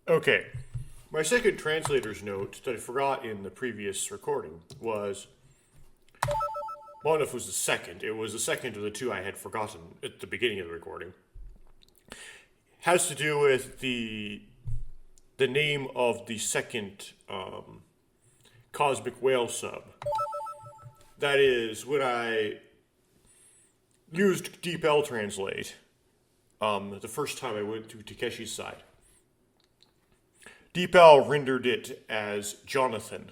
Okay. My second translator's note that I forgot in the previous recording was, well, I don't know if it was the second. It was the second of the two I had forgotten at the beginning of the recording. Has to do with the name of the second Cosmic Whale sub. That is, when I used DeepL Translate, the first time I went to Takeshi's side, DeepL rendered it as Jonathan.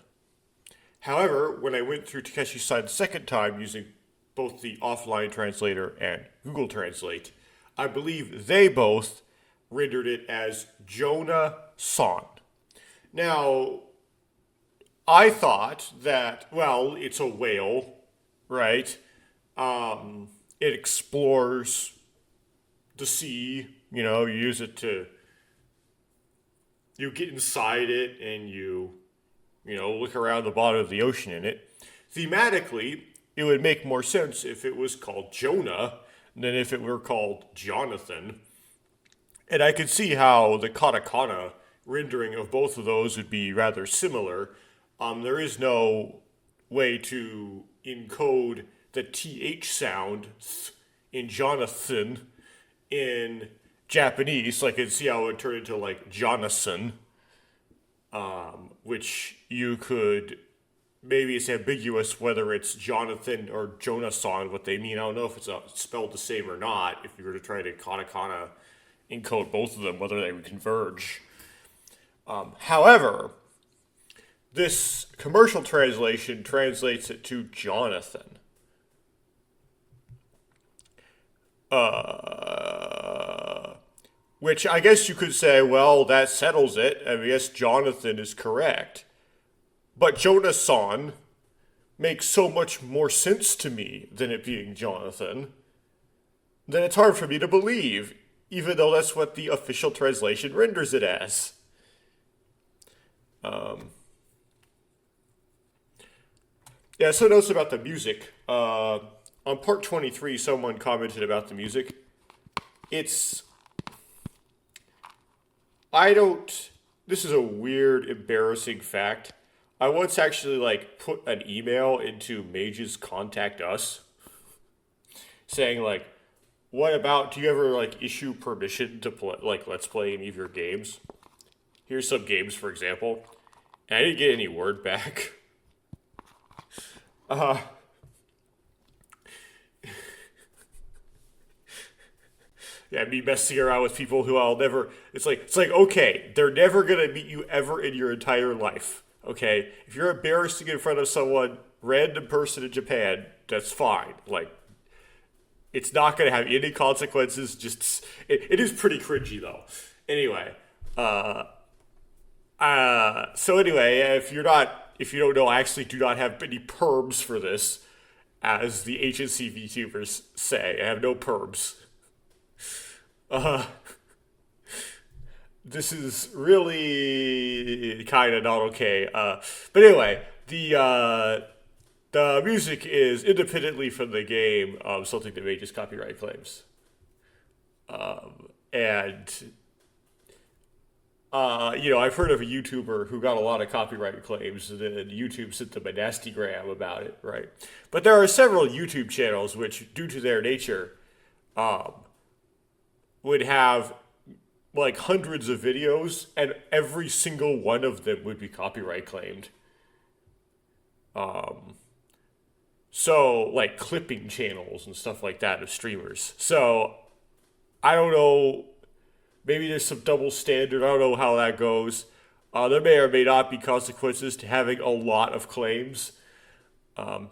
However, when I went through Takeshi's side the second time using both the offline translator and Google Translate, I believe they both rendered it as Jonah-san. Now, I thought that, well, it's a whale, right? It explores the sea, you use it to, you get inside it and you look around the bottom of the ocean in it. Thematically, it would make more sense if it was called Jonah than if it were called Jonathan. And I could see how the katakana rendering of both of those would be rather similar. There is no way to encode the TH sound in Jonathan in Japanese, so I could see how it would turn into like Jonathan, which you could, maybe it's ambiguous whether it's Jonathan or Jonah-san, what they mean. I don't know if it's spelled the same or not, if you were to try to katakana encode both of them, whether they would converge. However, this commercial translation translates it to Jonathan. Which I guess you could say, well, that settles it. I guess Jonathan is correct. But Jonah-san makes so much more sense to me than it being Jonathan, that it's hard for me to believe, even though that's what the official translation renders it as. Yeah, so notes about the music. On part 23, someone commented about the music. This is a weird, embarrassing fact. I once actually, put an email into Mage's Contact Us saying, do you ever, issue permission to play, Let's Play any of your games? Here's some games, for example. And I didn't get any word back. Yeah, me messing around with people who I'll never. It's like okay, they're never gonna meet you ever in your entire life. Okay, if you're embarrassing in front of someone, random person in Japan, that's fine. It's not gonna have any consequences. Just it is pretty cringy though. Anyway, so anyway, if you don't know, I actually do not have any perms for this, as the agency VTubers say. I have no perms. This is really kind of not okay. But anyway, the music is independently from the game, something that may just copyright claims. And I've heard of a YouTuber who got a lot of copyright claims, and then YouTube sent them a nasty gram about it, right? But there are several YouTube channels which, due to their nature, would have hundreds of videos, and every single one of them would be copyright claimed. So clipping channels and stuff like that of streamers. So I don't know. Maybe there's some double standard. I don't know how that goes. There may or may not be consequences to having a lot of claims.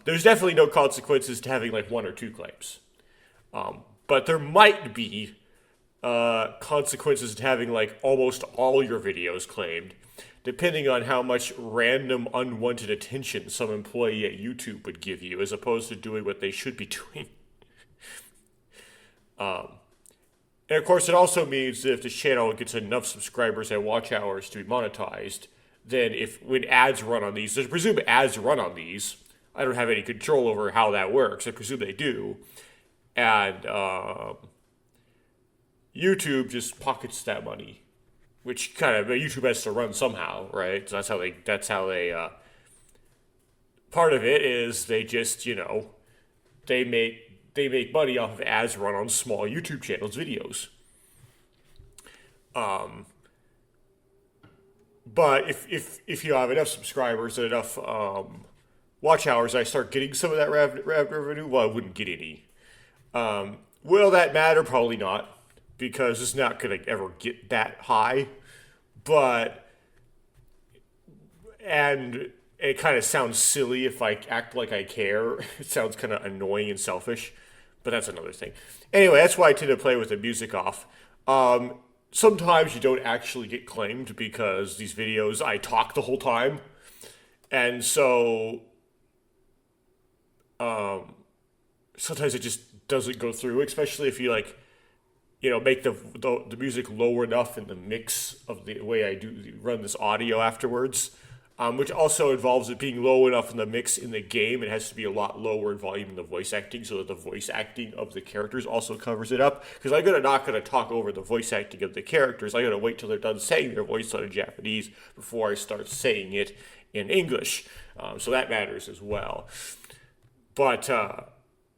There's definitely no consequences to having one or two claims. But there might be consequences to having almost all your videos claimed, depending on how much random unwanted attention some employee at YouTube would give you, as opposed to doing what they should be doing. And of course, it also means that if this channel gets enough subscribers and watch hours to be monetized, then when ads run on these, I presume ads run on these. I don't have any control over how that works. I presume they do. And YouTube just pockets that money which kind of YouTube has to run somehow, right? So that's how they part of it is they just, they make money off of ads run on small YouTube channels videos. But if you have enough subscribers and enough watch hours, I start getting some of that revenue. Well, I wouldn't get any. Will that matter? Probably not, because it's not going to ever get that high. And it kind of sounds silly if I act like I care. It sounds kind of annoying and selfish, but that's another thing. Anyway, that's why I tend to play with the music off. Sometimes you don't actually get claimed because these videos, I talk the whole time. And so sometimes it just doesn't go through, especially if you make the music lower enough in the mix of the way I do run this audio afterwards, which also involves it being low enough in the mix in the game. It has to be a lot lower in volume in the voice acting so that the voice acting of the characters also covers it up. Because I'm not going to talk over the voice acting of the characters. I'm going to wait till they're done saying their voice line in Japanese before I start saying it in English. So that matters as well. But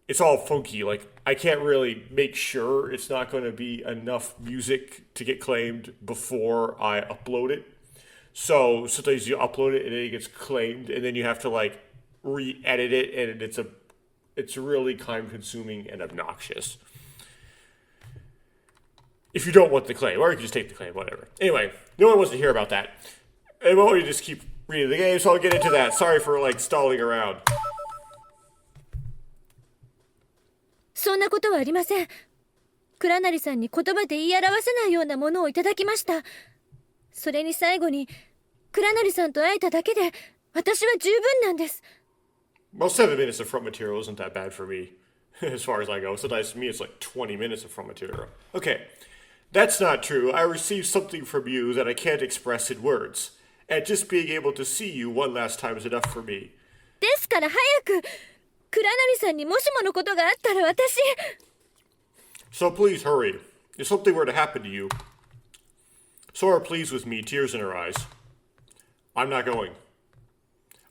it's all funky. I can't really make sure it's not going to be enough music to get claimed before I upload it. So sometimes you upload it and it gets claimed, and then you have to re-edit it, and it's really time-consuming and obnoxious. If you don't want the claim, or you can just take the claim, whatever. Anyway, no one wants to hear about that. And why don't you just keep reading the game? So I'll get into that. Sorry for stalling around. そんなことはありません。倉成さんに言葉で言い表せないようなものをいただきました。それに最後に倉成さんと会えただけで私は十分なんです。Well, 7 minutes of front material isn't that bad for me, as far as I go. Sometimes to me it's 20 minutes of front material. Okay, that's not true. I received something from you that I can't express in words. And just being able to see you one last time is enough for me. ですから早く倉成さんにもしものことがあったら私... So please hurry. If something were to happen to you... Sora pleads with me, tears in her eyes. I'm not going.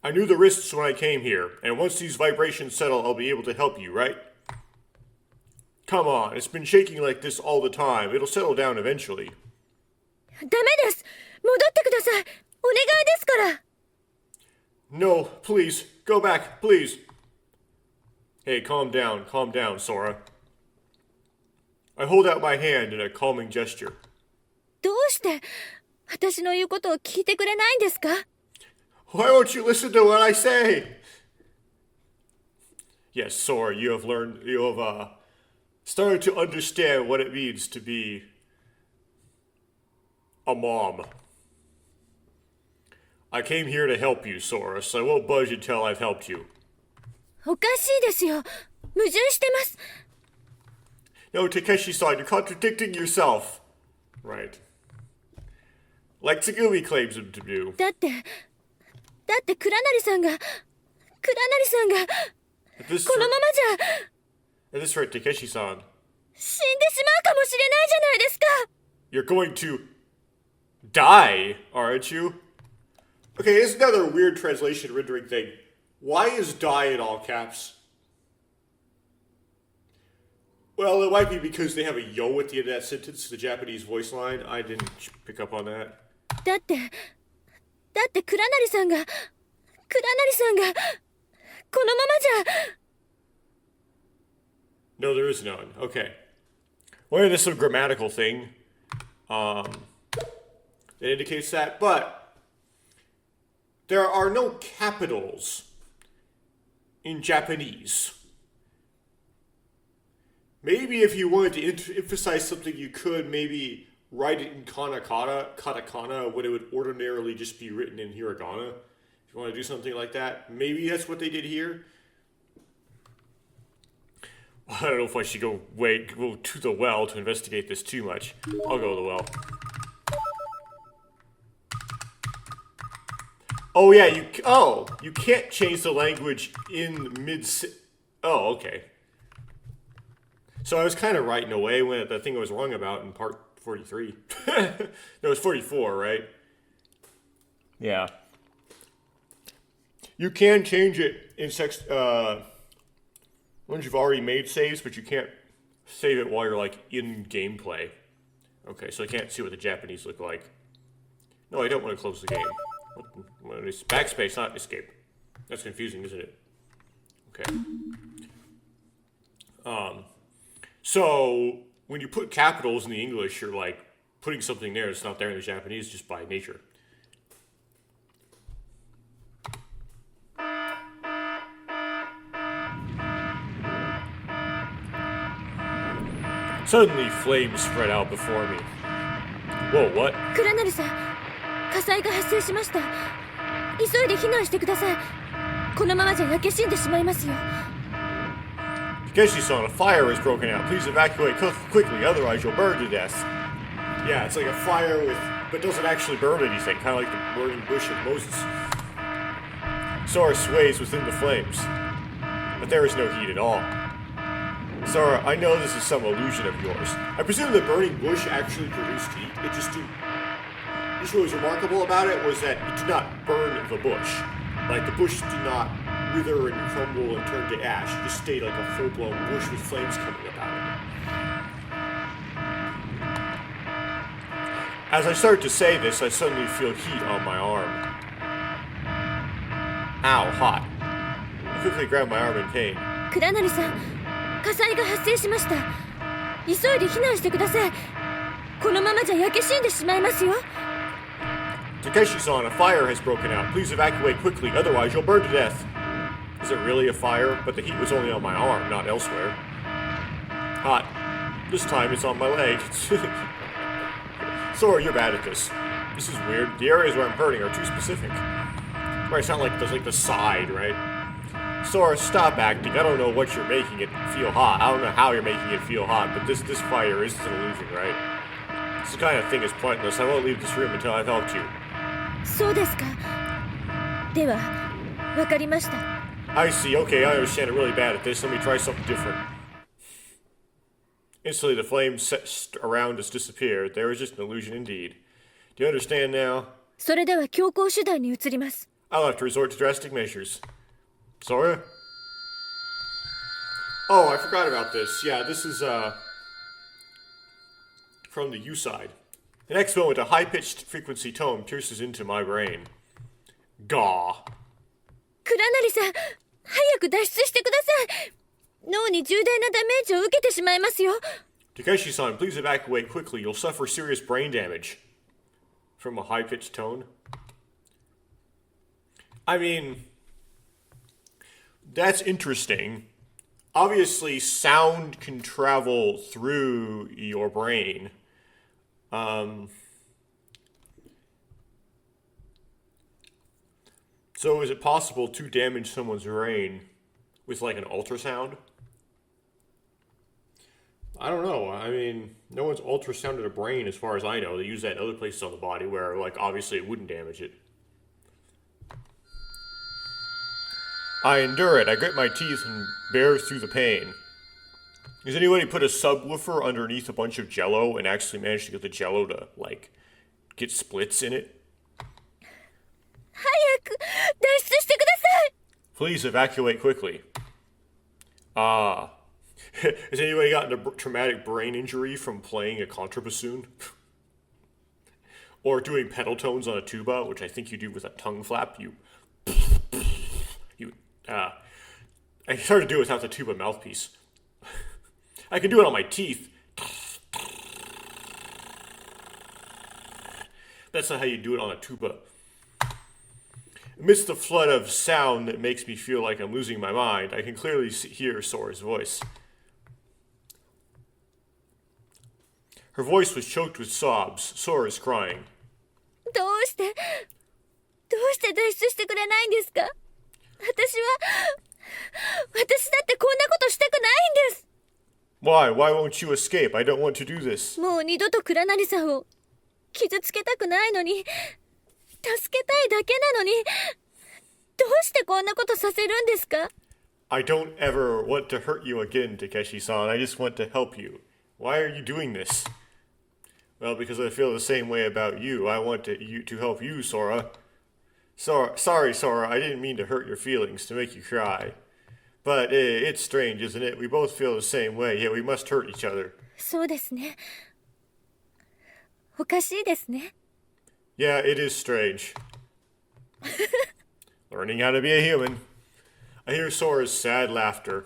I knew the risks when I came here, and once these vibrations settle, I'll be able to help you, right? Come on, it's been shaking like this all the time. It'll settle down eventually. ダメです。戻ってください。お願いですから。No, please, go back, please. Hey, calm down, Sora. I hold out my hand in a calming gesture. どうして私の言うことを聞いてくれないんですか? Why won't you listen to what I say? Yes, Sora, you have started to understand what it means to be a mom. I came here to help you, Sora, so I won't budge until I've helped you. おかしいですよ。矛盾してます。No, Takeshi-san, you're contradicting yourself. Right. Like Tsugumi claims him to do. だって倉成さんがこのままじゃ At this rate, Takeshi-san, 死んでしまうかもしれないじゃないですか。 you're going to die, aren't you? Okay, here's another weird translation rendering thing. Why is die in all caps? Well, it might be because they have a yo at the end of that sentence, the Japanese voice line. I didn't pick up on that. だって倉成さんがこのままじゃ No, there is none. Okay. Well, there's some grammatical thing that indicates that, but there are no capitals in Japanese. Maybe if you wanted to emphasize something, you could maybe write it in katakana, when it would ordinarily just be written in hiragana. If you want to do something like that, maybe that's what they did here. I don't know if I should go to the well to investigate this too much. I'll go to the well. Oh yeah, you can't change the language in mid. Oh, okay. So I was kind of right in a way when the thing I was wrong about in part 43. No, it's 44, right? Yeah. You can change it in once you've already made saves, but you can't save it while you're like in gameplay. Okay, so I can't see what the Japanese look like. No, I don't want to close the game. It's backspace, not escape. That's confusing, isn't it? Okay. So when you put capitals in the English, you're like putting something there that's not there in the Japanese just by nature. Suddenly, flames spread out before me. Whoa, what? 倉成さん、火災が発生しました。急いで避難してください。このままじゃ焼け死んでしまいますよ。Takeshi-san, a fire has broken out. Please evacuate quickly, otherwise you'll burn to death. Yeah, it's like a fire but doesn't actually burn anything, kind of like the burning bush of Moses. Sora sways within the flames, but there is no heat at all. Sora, I know this is some illusion of yours. I presume the burning bush actually produced heat. Just what was remarkable about it was that it did not burn the bush. Like, the bush did not wither and crumble and turn to ash. It just stayed like a full-blown bush with flames coming about it. As I start to say this, I suddenly feel heat on my arm. Ow, hot. I quickly grab my arm in pain. 倉成さん、火災が発生しました。急いで避難してください。このままじゃ焼け死んでしまいますよ。Takeshi-san, a fire has broken out. Please evacuate quickly, otherwise you'll burn to death. Is it really a fire? But the heat was only on my arm, not elsewhere. Hot. This time it's on my leg. Sora, you're bad at this. This is weird. The areas where I'm hurting are too specific. Right, it's not like the side, right? Sora, stop acting. I don't know what you're making it feel hot. I don't know how you're making it feel hot, but this fire is an illusion, right? This kind of thing is pointless. I won't leave this room until I've helped you. そうですか。では、わかりました。I see. Okay, I understand. I'm really bad at this. Let me try something different. Instantly, the flames around us disappeared. There was just an illusion indeed. Do you understand now? それでは強行手段に移ります。I'll have to resort to drastic measures. Sora? Oh, I forgot about this. Yeah, this is, from the U side. The next moment, a high-pitched frequency tone pierces into my brain. Gaw. 倉成さん、早く脱出してください。脳に重大なダメージを受けてしまいますよ。Takeshi-san, please evacuate quickly. You'll suffer serious brain damage. From a high-pitched tone? I mean, that's interesting. Obviously, sound can travel through your brain. So is it possible to damage someone's brain with like an ultrasound? I don't know. I mean, no one's ultrasounded a brain as far as I know. They use that in other places on the body where, like, obviously it wouldn't damage it. I endure it. I grit my teeth and bear through the pain. Does anybody put a subwoofer underneath a bunch of jello and actually manage to get the jello to, like, get splits in it? 早く脱出してください。 Please evacuate quickly. Has anybody gotten a traumatic brain injury from playing a contrabassoon? Or doing pedal tones on a tuba, which I think you do with a tongue flap? I started to do it without the tuba mouthpiece. I can do it on my teeth. That's not how you do it on a tuba. Amidst the flood of sound that makes me feel like I'm losing my mind, I can clearly hear Sora's voice. Her voice was choked with sobs. Sora is crying. どうして脱出してくれないんですか。私だってこんなことしたくないんです。 Why won't you escape? I don't want to do this. もう二度と倉成さんを傷つけたくないのに、助けたいだけなのに、どうしてこんなことさせるんですか。 I don't ever want to hurt you again, Takeshi-san. I just want to help you. Why are you doing this? Well, because I feel the same way about you. I want to help you, Sora. Sorry, Sora. I didn't mean to hurt your feelings, to make you cry. But it's strange, isn't it? We both feel the same way, yet we must hurt each other. そうですね。おかしいですね。Yeah, it is strange. Learning how to be a human. I hear Sora's sad laughter.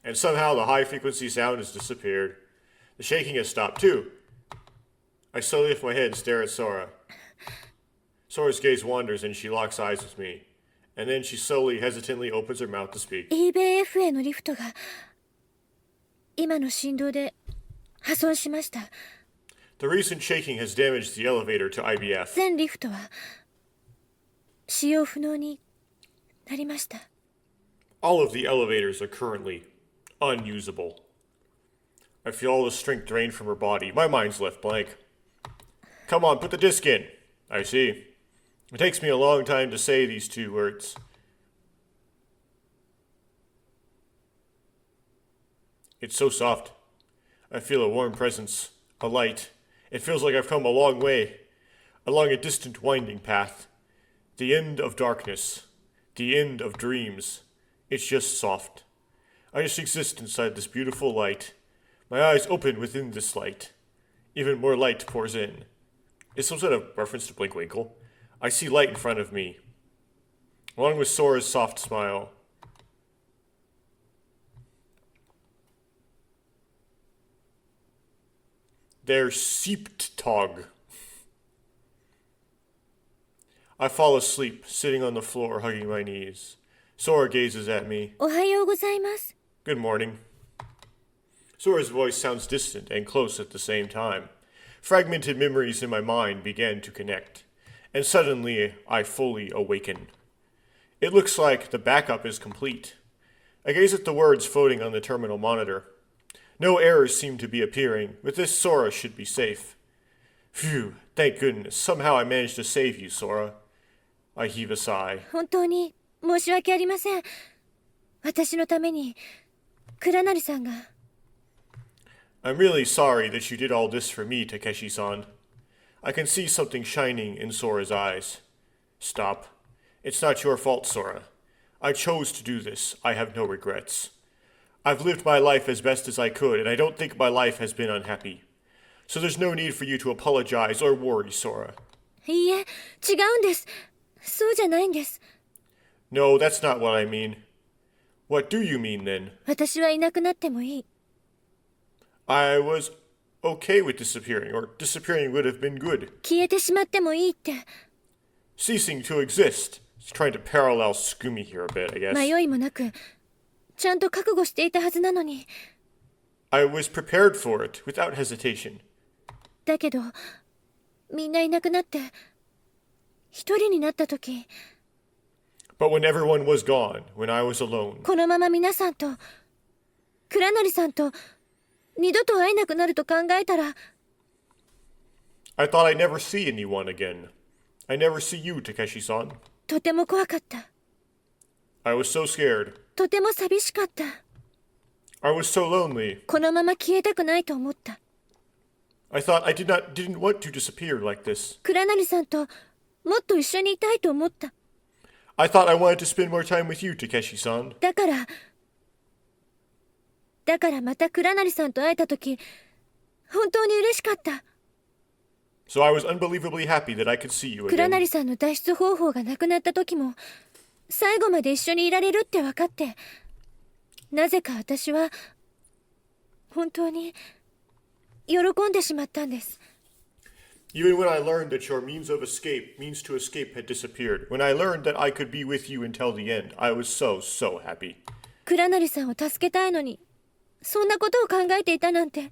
And somehow the high-frequency sound has disappeared. The shaking has stopped, too. I slowly lift my head and stare at Sora. Sora's gaze wanders and she locks eyes with me. And then she slowly, hesitantly opens her mouth to speak. EBF へのリフトが今の振動で破損しました。 The recent shaking has damaged the elevator to IBF. 全リフトは使用不能になりました。 All of the elevators are currently unusable. I feel all the strength drained from her body. My mind's left blank. Come on, put the disc in. I see. It takes me a long time to say these two words. It's so soft. I feel a warm presence, a light. It feels like I've come a long way, along a distant winding path. The end of darkness, the end of dreams. It's just soft. I just exist inside this beautiful light. My eyes open within this light. Even more light pours in. Is some sort of reference to Blink Winkle? I see light in front of me, along with Sora's soft smile. Their seeped tog. I fall asleep, sitting on the floor, hugging my knees. Sora gazes at me. おはようございます。 Good morning. Sora's voice sounds distant and close at the same time. Fragmented memories in my mind began to connect, and suddenly I fully awaken. It looks like the backup is complete. I gaze at the words floating on the terminal monitor. No errors seem to be appearing. With this, Sora should be safe. Phew, thank goodness. Somehow I managed to save you, Sora. I heave a sigh. 本当に申し訳ありません。私のために倉成さんが。 I'm really sorry that you did all this for me, Takeshi-san. I can see something shining in Sora's eyes. Stop. It's not your fault, Sora. I chose to do this. I have no regrets. I've lived my life as best as I could, and I don't think my life has been unhappy. So there's no need for you to apologize or worry, Sora. いいえ、違うんです。そうじゃないんです。 No, that's not what I mean. What do you mean, then? 私はいなくなってもいい。 I was okay with disappearing, or disappearing would have been good. 消えてしまってもいいって。 Ceasing to exist. It's trying to parallel Tsugumi here a bit, I guess. 迷いもなく、ちゃんと覚悟していたはずなのに。 I was prepared for it, without hesitation. だけど、みんないなくなって、一人になった時、 But when everyone was gone, when I was alone, このまま皆さんと、倉成さんと、二度と会えなくなると考えたら、 I thought I'd never see anyone again. I never see you, Takeshi-san. とても怖かった。 I was so scared. とても寂しかった。 I was so lonely. このまま消えたくないと思った。 I thought I didn't want to disappear like this. 倉成さんともっと一緒にいたいと思った。 I thought I wanted to spend more time with you, Takeshi-san. だからまた倉成さんと会えた時、本当に嬉しかった。 So I was unbelievably happy that I could see you 倉 again. 成さんの脱出方法がなくなった時も、最後まで一緒にいられるって分かって、なぜか私は本当に喜んでしまったんです。 Even when I learned that your means to escape had disappeared, when I learned that I could be with you until the end, I was so happy. 倉成さんを助けたいのに、そんなことを考えていたなんて。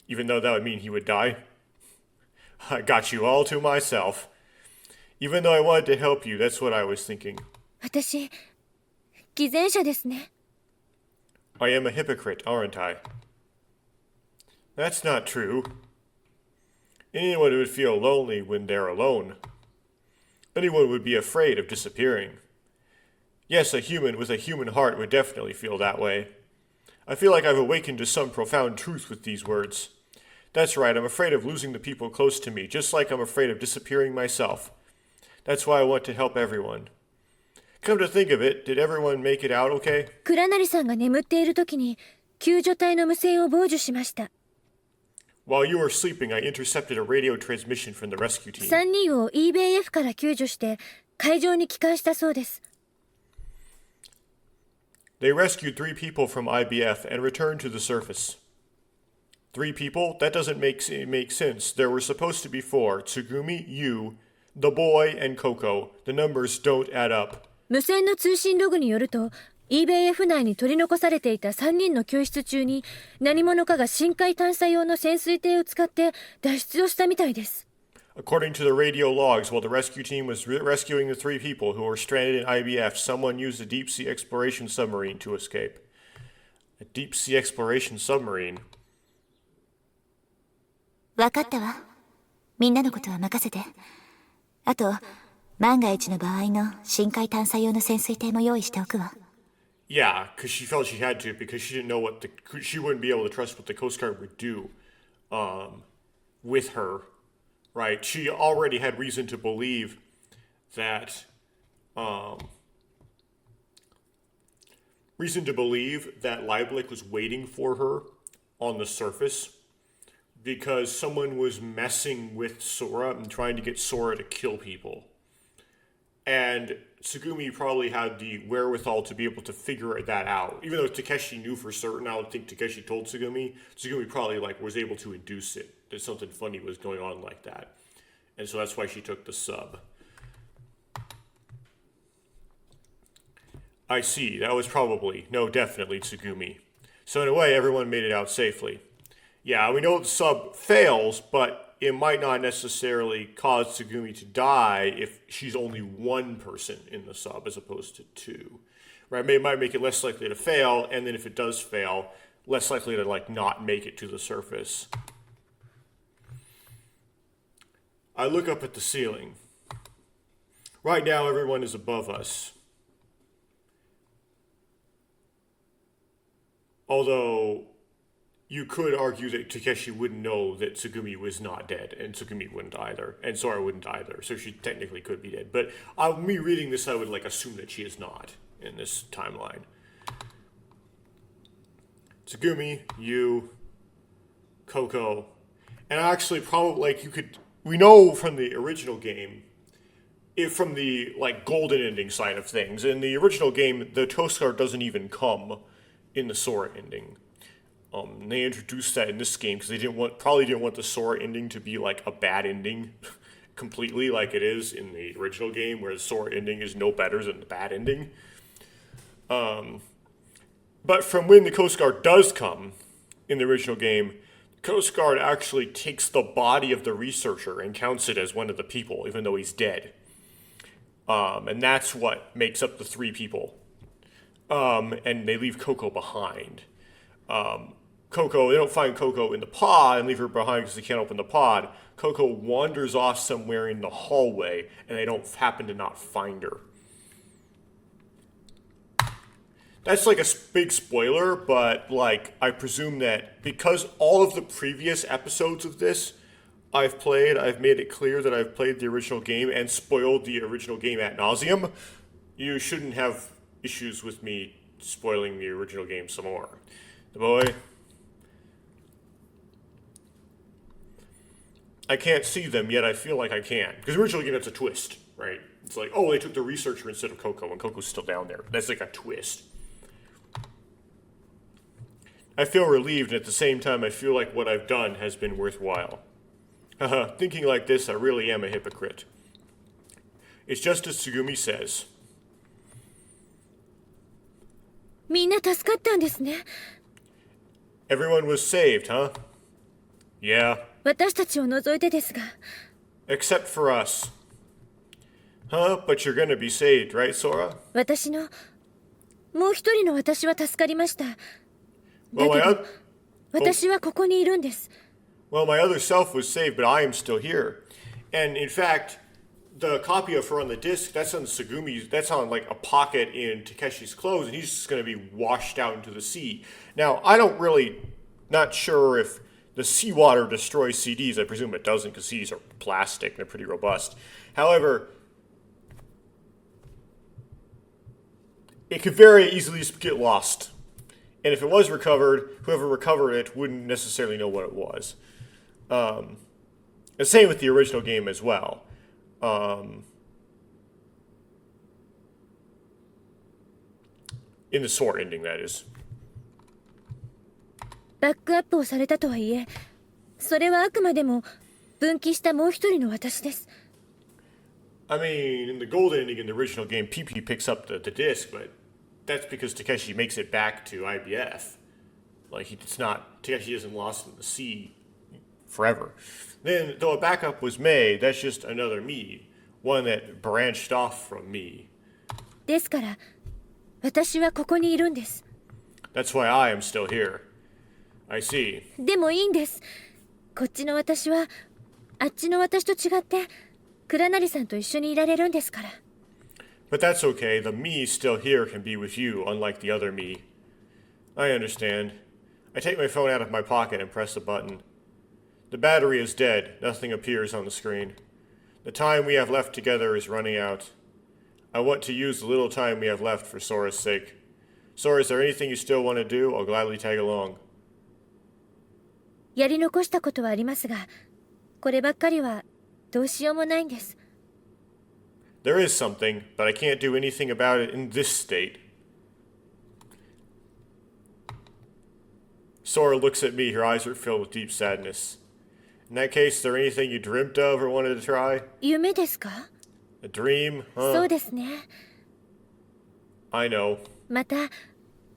Even though that would mean he would die. I got you all to myself. Even though I wanted to help you, that's what I was thinking. 私、偽善者ですね。 I am a hypocrite, aren't I? That's not true. Anyone would feel lonely when they're alone. Anyone would be afraid of disappearing. Yes, a human with a human heart would definitely feel that way. I feel like I've awakened to some profound truth with these words. That's right, I'm afraid of losing the people close to me, just like I'm afraid of disappearing myself. That's why I want to help everyone. Come to think of it, did everyone make it out okay? 倉成さんが眠っている時に救助隊の無線を傍受しました。 While you were sleeping, I intercepted a radio transmission from the rescue team. 3人を EBF から救助して海上に帰還したそうです。 They rescued 3 people from IBF and returned to the surface. 3 people? That doesn't make sense. There were supposed to be 4. Tsugumi, you, the boy, and Coco. The numbers don't add up. 無線の通信ログによると EBF 内に取り残されていた3人の救出中に何者かが深海探査用の潜水艇を使って脱出をしたみたいです。 According to the radio logs, while the rescue team was rescuing the 3 people who were stranded in IBF, someone used a deep-sea exploration submarine to escape. A deep-sea exploration submarine? わかったわ。みんなのことは任せて。あと、万が一の場合の深海探査用の潜水艇も用意しておくわ。Yeah, because she felt she had to, because she didn't know she wouldn't be able to trust what the Coast Guard would do with her, right? She already had reason to believe that Lieblich was waiting for her on the surface because someone was messing with Sora and trying to get Sora to kill people. And Tsugumi probably had the wherewithal to be able to figure that out. Even though Takeshi knew for certain, I don't think Takeshi told Tsugumi. Tsugumi probably was able to induce it, that something funny was going on like that. And so that's why she took the sub. I see, that was definitely Tsugumi. So in a way, everyone made it out safely. Yeah, we know the sub fails, but it might not necessarily cause Tsugumi to die if she's only 1 person in the sub as opposed to 2. Right? It might make it less likely to fail, and then if it does fail, less likely to not make it to the surface. I look up at the ceiling. Right now, everyone is above us. Although you could argue that Takeshi wouldn't know that Tsugumi was not dead, and Tsugumi wouldn't either, and Sora wouldn't either, so she technically could be dead. But me reading this, I would assume that she is not in this timeline. Tsugumi, you, Coco, and actually probably we know from the original game, from the golden ending side of things, in the original game, the Coast Guard doesn't even come in the Sora ending. They introduced that in this game because they probably didn't want the Sora ending to be a bad ending completely like it is in the original game, where the Sora ending is no better than the bad ending. But from when the Coast Guard does come in the original game, the Coast Guard actually takes the body of the researcher and counts it as one of the people, even though he's dead. And that's what makes up the 3 people. And they leave Coco behind. Coco, they don't find Coco in the pod and leave her behind because they can't open the pod. Coco wanders off somewhere in the hallway, and they don't happen to not find her. That's a big spoiler, but I presume that because all of the previous episodes of this I've made it clear that I've played the original game and spoiled the original game ad nauseum. You shouldn't have issues with me spoiling the original game some more. The boy. I can't see them, yet I feel like I can. Because originally, again, it's a twist, right? It's they took the researcher instead of Coco, and Coco's still down there. That's a twist. I feel relieved, and at the same time, I feel like what I've done has been worthwhile. Haha, thinking like this, I really am a hypocrite. It's just as Tsugumi says. みんな助かったんですね。 Everyone was saved, huh? Yeah. 私たちを除いてですが。 Except for us. Huh? But you're gonna be saved, right, Sora? もう一人の私は助かりました。だけど、私はここにいるんです。 Well, my other self was saved, but I am still here. And in fact, the copy of her on the disc, that's on Tsugumi's, that's on a pocket in Takeshi's clothes, and he's just going to be washed out into the sea. Now, not sure if the seawater destroys CDs. I presume it doesn't because CDs are plastic and they're pretty robust. However, it could very easily get lost. And if it was recovered, whoever recovered it wouldn't necessarily know what it was. And same with the original game as well. In the Sora ending, that is. バックアップをされたとはいえ、それはあくまでも分岐したもう一人の私です。I mean, in the gold ending in the original game, PP picks up the disc, but that's because Takeshi makes it back to IBF. Like, it's not, Takeshi isn't lost in the sea forever. Then, though a backup was made, that's just another me. One that branched off from me. ですから、私はここにいるんです。That's why I am still here. I see. でもいいんです。こっちの私は、あっちの私と違って、倉成さんと一緒にいられるんですから。But that's okay. The me still here can be with you, unlike the other me. I understand. I take my phone out of my pocket and press the button. The battery is dead. Nothing appears on the screen. The time we have left together is running out. I want to use the little time we have left for Sora's sake. Sora, is there anything you still want to do? I'll gladly tag along. やり残したことはありますが、こればっかりはどうしようもないんです。There is something, but I can't do anything about it in this state. Sora looks at me. Her eyes are filled with deep sadness. In that case, is there anything you dreamt of or wanted to try? 夢ですか？ A dream? そう Huh? ですね。I know. また、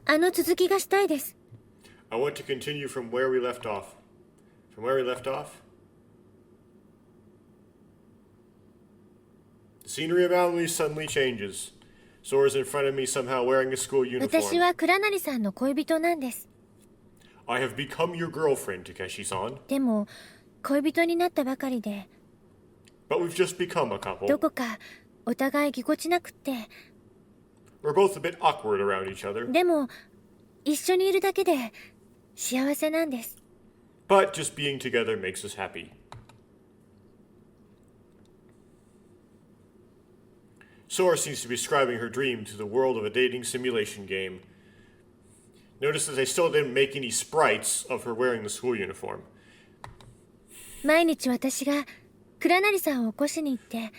あの続きがしたいです。I want to continue from where we left off. From where we left off? The scenery around me suddenly changes. Sora's in front of me somehow wearing a school 私 uniform. は倉成さんの恋人なんです。 I have become your girlfriend, Takeshi-san. でも、恋人になったばかりで、 But we've just become a ど couple. こかお互いぎこちなくって、 We're both a bit awkward around each other. でも、一緒にいるだけで幸せなんです。 But just being together makes us happy. Sora seems to be describing her dream to the world of a dating simulation game. Notice that they still didn't make any sprites of her wearing the school uniform. 毎日私が倉成さんを起こしに行って、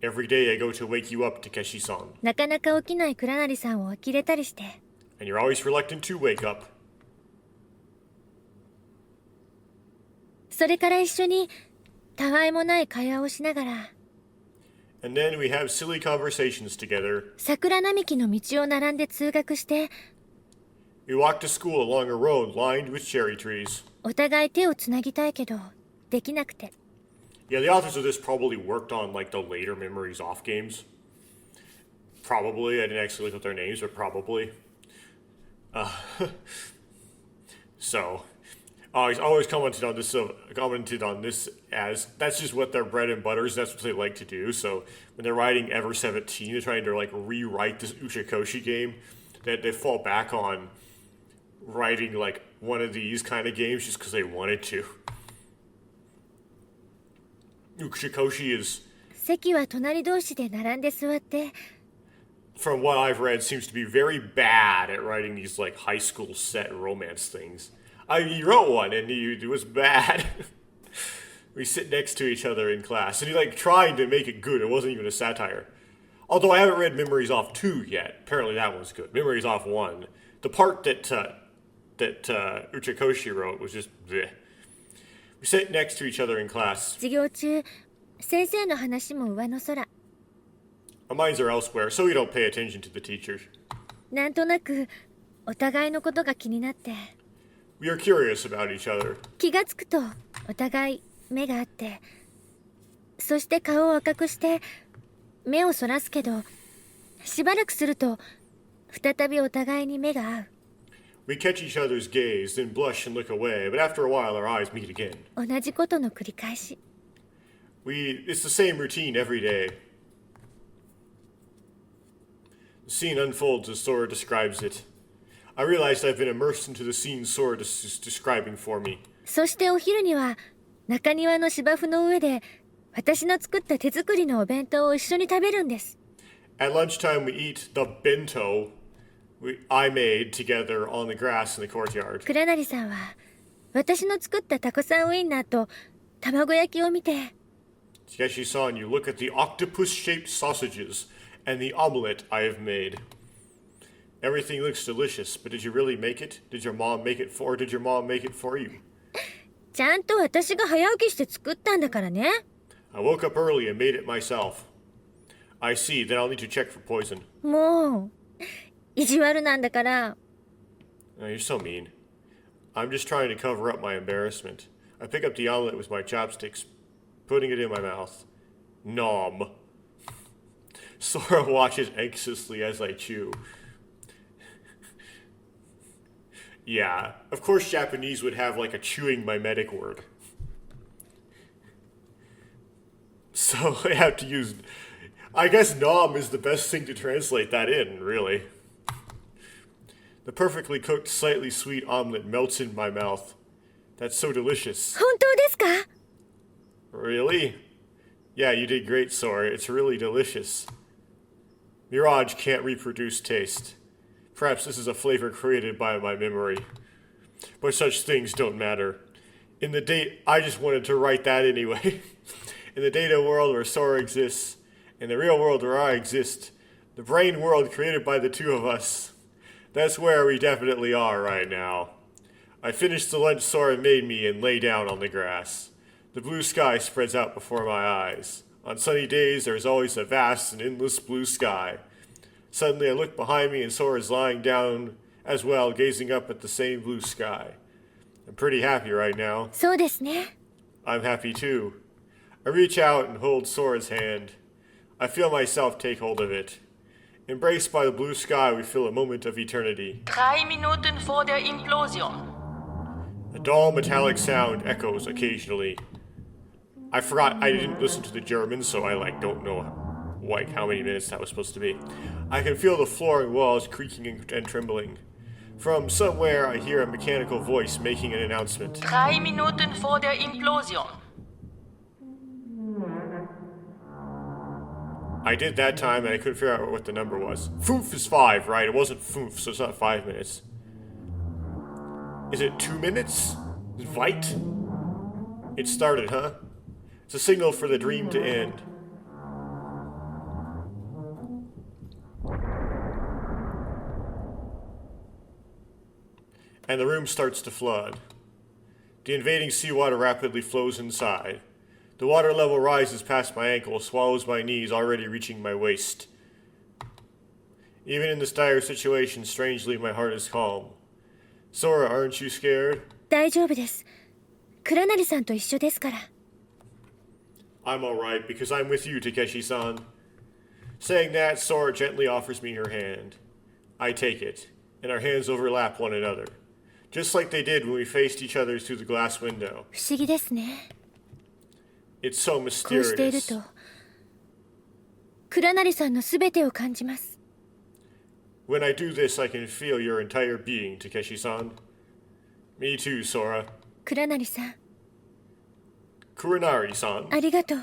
Every day I go to wake you up, Takeshi-san. なかなか起きない倉成さんを呆れたりして、 And you're always reluctant to wake up. それから一緒にたわいもない会話をしながら、 And then we have silly conversations together. 桜並木の道を並んで通学して、 We walk to school along a road lined with cherry trees. お互い手をつなぎたいけど、できなくて。 Yeah, the authors of this probably worked on like the later Memories Off games. Probably. I didn't actually look at their names, but probably. So, I always commented on this as that's just what their bread and butter is. That's what they like to do. So when they're writing Ever17, they're trying to like rewrite this Uchikoshi game. That they fall back on writing like one of these kind of games just because they wanted to. Uchikoshi is, 席は隣同士で並んで座って、 from what I've read, seems to be very bad at writing these like high school set romance things. He wrote one and it was bad. We sit next to each other in class, and he like trying to make it good. It wasn't even a satire. Although I haven't read Memories Off 2 yet. Apparently that one's good. Memories Off 1. The part that Uchikoshi wrote was just bleh. We sit next to each other in class. 授業中、先生の話も上の空。 Our minds are elsewhere, so we don't pay attention to the teachers. なんとなく、お互いのことが気になって、 We are curious about each other. 気がつくと、お互い目があって、そして顔を赤くして、目をそらすけど、しばらくすると、再びお互いに目が合う。 We catch each other's gaze, then blush and look away, but after a while our eyes meet again. 同じことの繰り返し。 It's the same routine every day. The scene unfolds as Sora describes it. I realized I've been immersed into the scene Sora is describing for me. そしてお昼には中庭の芝生の上で私の作った手作りのお弁当を一緒に食べるんです。 At lunchtime, we eat the bento I made together on the grass in the courtyard. 倉成さんは私の作ったタコさんウインナーと卵焼きを見て、 Takeshi-san, you look at the octopus-shaped sausages and the omelet I have made. Everything looks delicious, but did you really make it? Did your mom make it for, or did your mom make it for you? ちゃんと私が早起きして作ったんだからね。 I woke up early and made it myself. I see, then I'll need to check for poison. もう意地悪なんだから。 Oh, you're so mean. I'm just trying to cover up my embarrassment. I pick up the omelet with my chopsticks, putting it in my mouth. Nom. Sora watches anxiously as I chew. Yeah, of course Japanese would have like a chewing mimetic word. So I have to use... I guess nom is the best thing to translate that in, really. The perfectly cooked, slightly sweet omelet melts in my mouth. That's so delicious. 本当ですか？ Really? Yeah, you did great, Sora. It's really delicious. Mirage can't reproduce taste. Perhaps this is a flavor created by my memory. But such things don't matter. In the date, I just wanted to write that anyway. In the data world where Sora exists, in the real world where I exist, the brain world created by the two of us, that's where we definitely are right now. I finished the lunch Sora made me and lay down on the grass. The blue sky spreads out before my eyes. On sunny days, there is always a vast and endless blue sky. Suddenly, I look behind me and Sora is lying down as well, gazing up at the same blue sky. I'm pretty happy right now. そうですね。 I'm happy too. I reach out and hold Sora's hand. I feel myself take hold of it. Embraced by the blue sky, we feel a moment of eternity. 3 Minuten vor der Implosion. A dull metallic sound echoes occasionally. I forgot I didn't listen to the German, so I don't know how many minutes that was supposed to be. I can feel the floor and walls creaking and trembling. From somewhere, I hear a mechanical voice making an announcement. 3 Minuten vor der Implosion. I did that time and I couldn't figure out what the number was. Foof is 5, right? It wasn't foof, so it's not 5 minutes. Is it 2 minutes? Is it Vite? It started, huh? It's a signal for the dream to end. And the room starts to flood. The invading seawater rapidly flows inside. The water level rises past my ankle, swallows my knees, already reaching my waist. Even in this dire situation, strangely, my heart is calm. Sora, aren't you scared? 大丈夫です。倉成さんと一緒ですから。 I'm alright, because I'm with you, Takeshi-san. Saying that, Sora gently offers me her hand. I take it, and our hands overlap one another. Just like they did when we faced each other through the glass window. 不思議ですね。 It's so こうしている mysterious. と倉成さんのすべてを感じます。 When I do this, I can feel your entire being, Takeshi-san. Me too, Sora. 倉成さん、 Kurinari-san. ありがとう。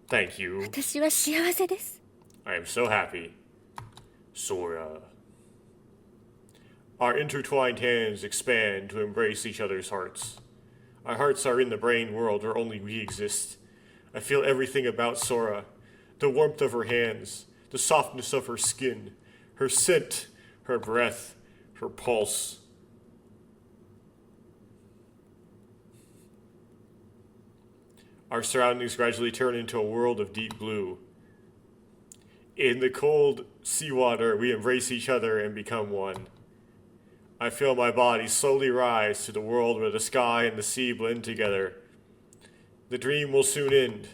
Thank you. 私は幸せです。 I am so happy. Sora. Our intertwined hands expand to embrace each other's hearts. Our hearts are in the brain world where only we exist. I feel everything about Sora. The warmth of her hands, the softness of her skin, her scent, her breath, her pulse. Our surroundings gradually turn into a world of deep blue. In the cold seawater, we embrace each other and become one. I feel my body slowly rise to the world where the sky and the sea blend together. The dream will soon end.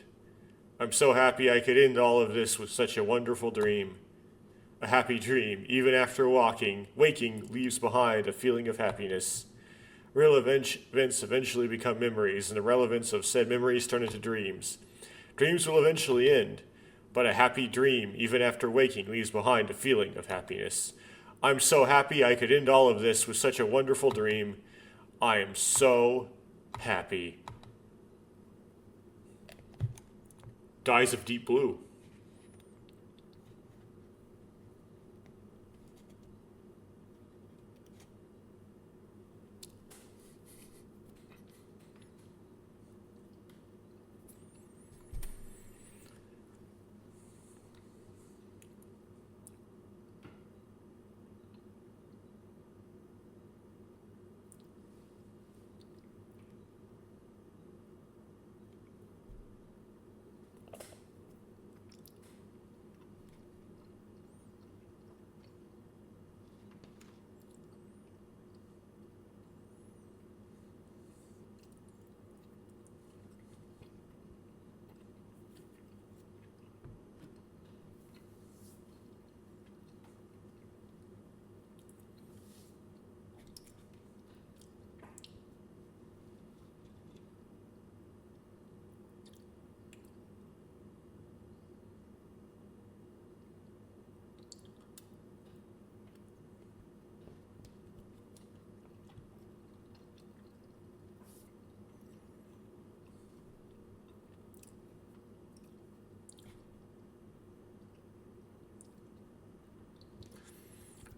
I'm so happy I could end all of this with such a wonderful dream. A happy dream, even after waking leaves behind a feeling of happiness. Real events eventually become memories, and the relevance of said memories turn into dreams. Dreams will eventually end, but a happy dream, even after waking, leaves behind a feeling of happiness. I'm so happy I could end all of this with such a wonderful dream. I am so happy. Dyes of Deep Blue.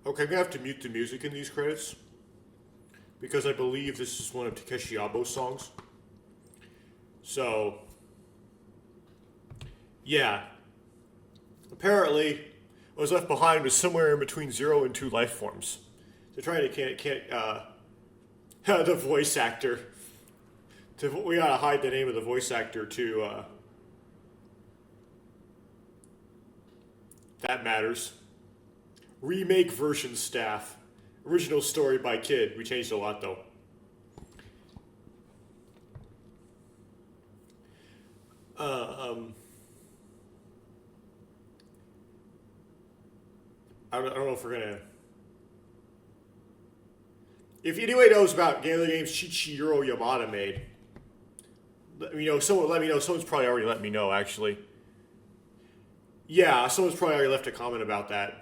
Okay, I'm gonna have to mute the music in these credits because I believe this is one of Takeshi Abo's songs. So, yeah. Apparently, what was left behind was somewhere in between 0 and 2 life forms. They're trying to the voice actor. We gotta hide the name of the voice actor to that matters. Remake version staff. Original story by Kid. We changed a lot though. I don't know if we're gonna. If anyone knows about game of the games Shichiro Yamada made, let me know. Someone let me know. Someone's probably already let me know. Actually, yeah, someone's probably already left a comment about that.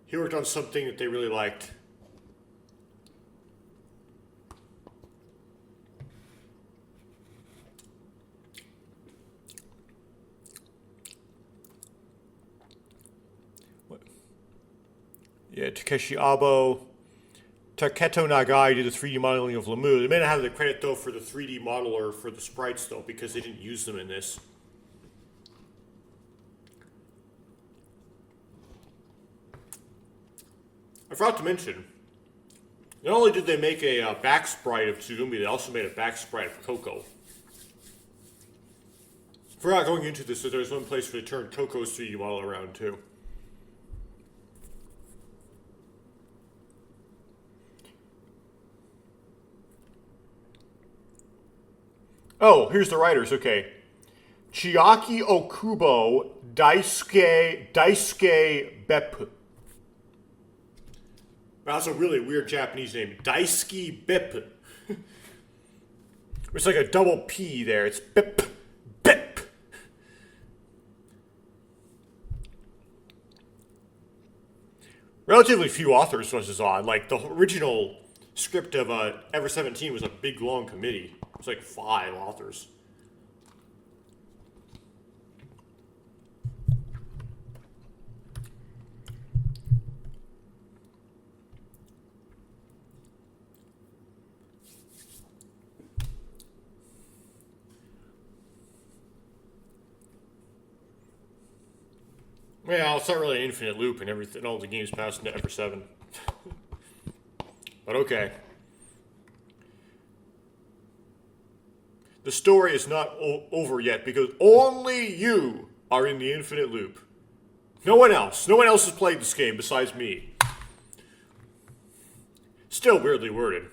He worked on something that they really liked. What? Yeah, Takeshi Abo. Taketo Nagai did the 3D modeling of Lemieux. They may not have the credit, though, for the 3D modeler for the sprites, though, because they didn't use them in this. I forgot to mention, not only did they make a back sprite of Tsugumi, they also made a back sprite of Coco. Forgot going into this that there was one place where they turned Coco's 3D model around too. Oh, here's the writers, okay. Chiaki Okubo, Daisuke Beppu. Wow, that's a really weird Japanese name. Daisuke Beppu. It's like a double P there. It's Bep. Bep. Relatively few authors was on. Like, the original script of Ever17 was a big, long committee. It was like 5 authors. Yeah, it's not really an infinite loop and everything. All the games passed into Ever7. But okay. The story is not over yet because only you are in the infinite loop. No one else. No one else has played this game besides me. Still weirdly worded.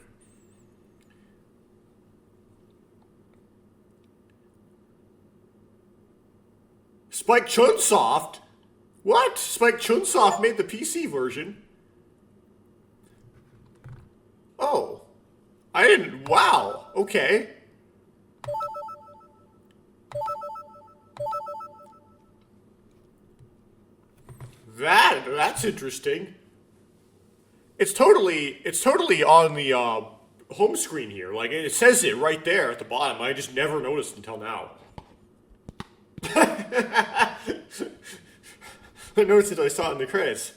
Spike Chunsoft? What? Spike Chunsoft made the PC version? Oh. I didn't... Wow. Okay. That's interesting. It's totally on the home screen here. Like, it says it right there at the bottom. I just never noticed until now. I noticed it until I saw it in the credits.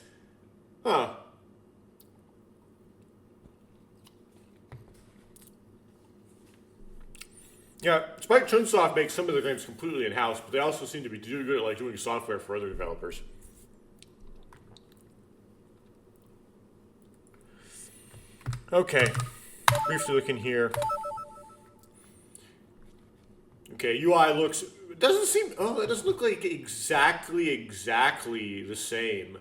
Huh. Yeah, Spike Chunsoft makes some of the games completely in-house, but they also seem to be doing good at like doing software for other developers. Okay, briefly looking here. Okay, UI looks, it doesn't seem, oh, it doesn't look like exactly the same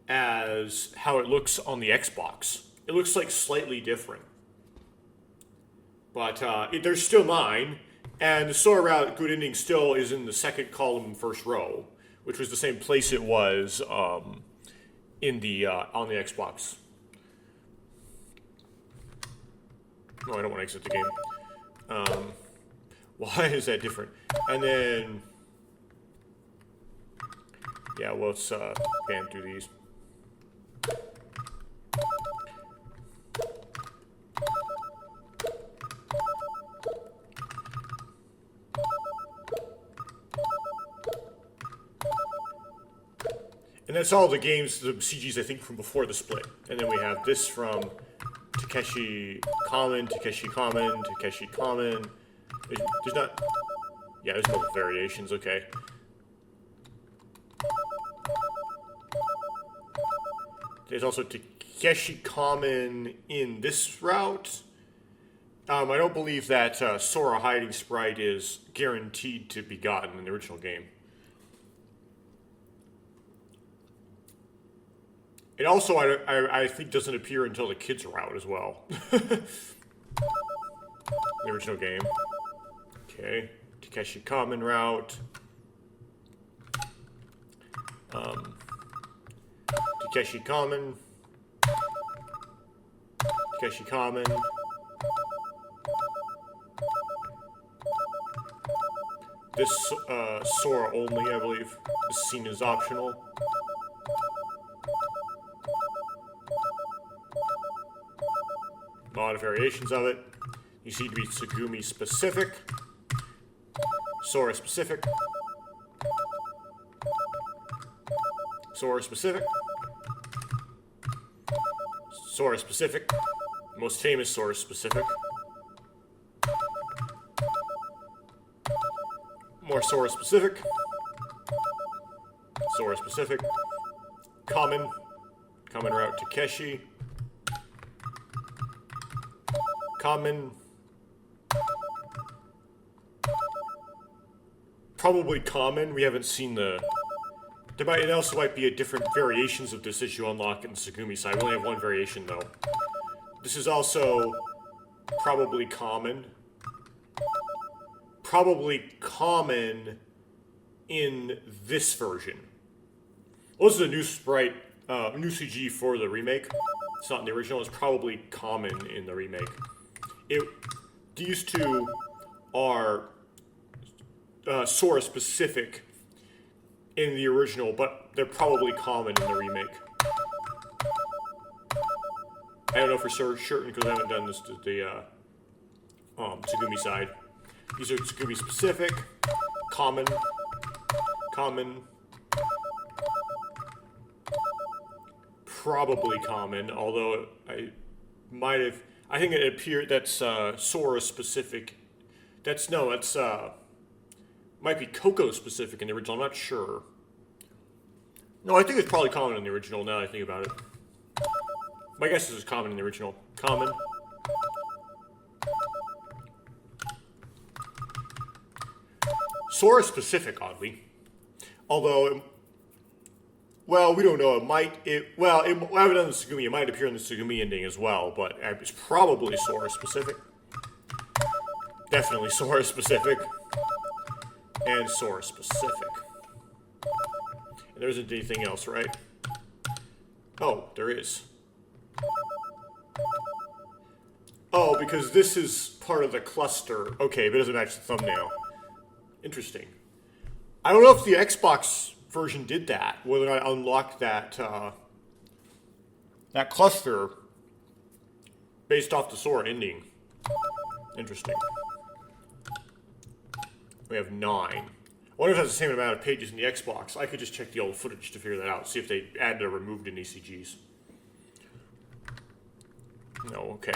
as how it looks on the Xbox. It looks like slightly different. But there's still 9, and the Sora route good ending still is in the second column, first row, which was the same place it was in the on the Xbox. No, I don't want to exit the game. Why is that different? And then, yeah, well, let's ban through these. And that's all the games, the CGs, I think, from before the split. And then we have this from Takeshi Common. There's not... Yeah, there's no variations, okay. There's also Takeshi Common in this route. I don't believe that Sora hiding sprite is guaranteed to be gotten in the original game. It also, I think, doesn't appear until the kids route as well. The original game. Okay. Takeshi Common route. Takeshi Common. Takeshi Common. This Sora only, I believe. This scene is optional. A lot of variations of it. You seem to be Tsugumi specific. Sora specific. Sora specific. Sora specific. Most famous Sora specific. More Sora specific. Sora specific. Common. Common route Takeshi. Common. Probably common. We haven't seen the... There also might be different variations of this as you unlock in the Tsugumi side. We only have one variation, though. This is also probably common. Probably common in this version. Well, this is a new sprite, new CG for the remake. It's not in the original. It's probably common in the remake. These two are Sora specific in the original, but they're probably common in the remake. I don't know for certain because I haven't done this to the Tsugumi side. These are Tsugumi specific, common, probably common, although I think it appeared that's Sora specific. Might be Coco specific in the original, I'm not sure. No, I think it's probably common in the original now that I think about it. My guess is it's common in the original. Common. Sora specific, oddly. Although, well, we don't know. I haven't done the Tsugumi. It might appear in the Tsugumi ending as well, but it's probably Sora specific. Definitely Sora specific. And Sora specific. And there isn't anything else, right? Oh, there is. Oh, because this is part of the cluster. Okay, but it doesn't match the thumbnail. Interesting. I don't know if the Xbox version did that. Whether or not I unlocked that that cluster based off the Sora ending. Interesting. We have 9. I wonder if that's the same amount of pages in the Xbox. I could just check the old footage to figure that out. See if they added or removed any CGs. No, okay.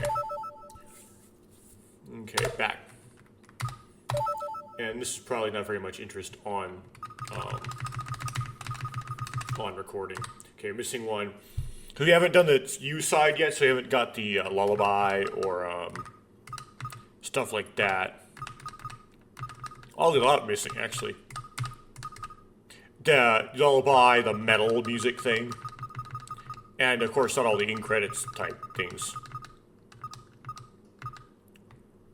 Okay, back. And this is probably not very much interest on recording. Okay, missing one. Because we haven't done the U side yet, so we haven't got the lullaby or stuff like that. All a lot missing, actually. The lullaby, the metal music thing. And, of course, not all the in-credits type things.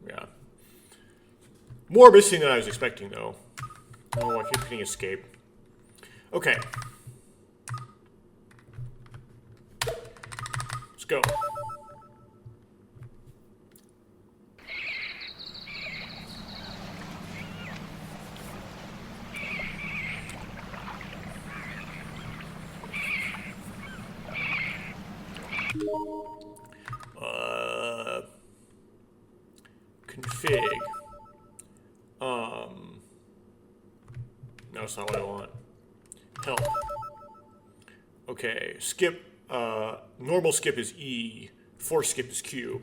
Yeah. More missing than I was expecting, though. Oh, I keep hitting escape. Okay. Let's go. Config. No, that's not what I want. Help. Okay, skip. Normal skip is E. Force skip is Q.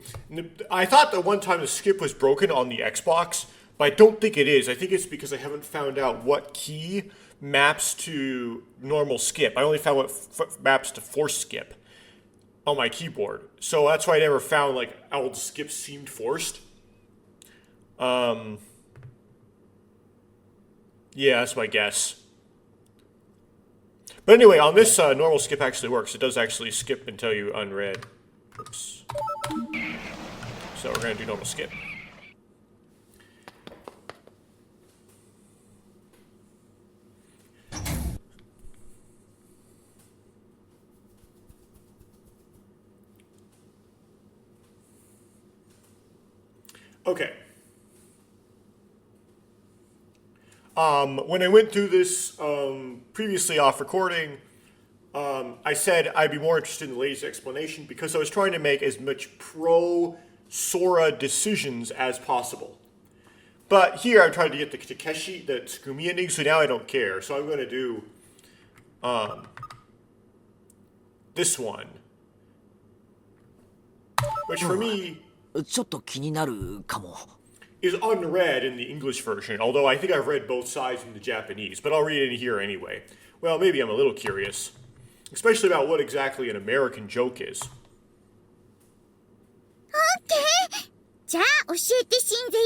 I thought that one time the skip was broken on the Xbox, but I don't think it is. I think it's because I haven't found out what key maps to normal skip. I only found what maps to force skip on my keyboard. So that's why I never found, like, how the skips seemed forced. Yeah, that's my guess. But anyway, on this, normal skip actually works. It does actually skip until you unread. Oops. So we're going to do normal skip. Okay. When I went through this previously off recording, I said I'd be more interested in the latest explanation because I was trying to make as much pro-Sora decisions as possible. But here I'm trying to get the Takeshi, the Tsugumi ending, so now I don't care. So I'm going to do this one, which for me ちょっと気になるかも。 is unread in the English version, although I think I've read both sides in the Japanese, but I'll read it in here anyway. Well, maybe I'm a little curious, especially about what exactly an American joke is. OK! じゃあ教えてしんぜ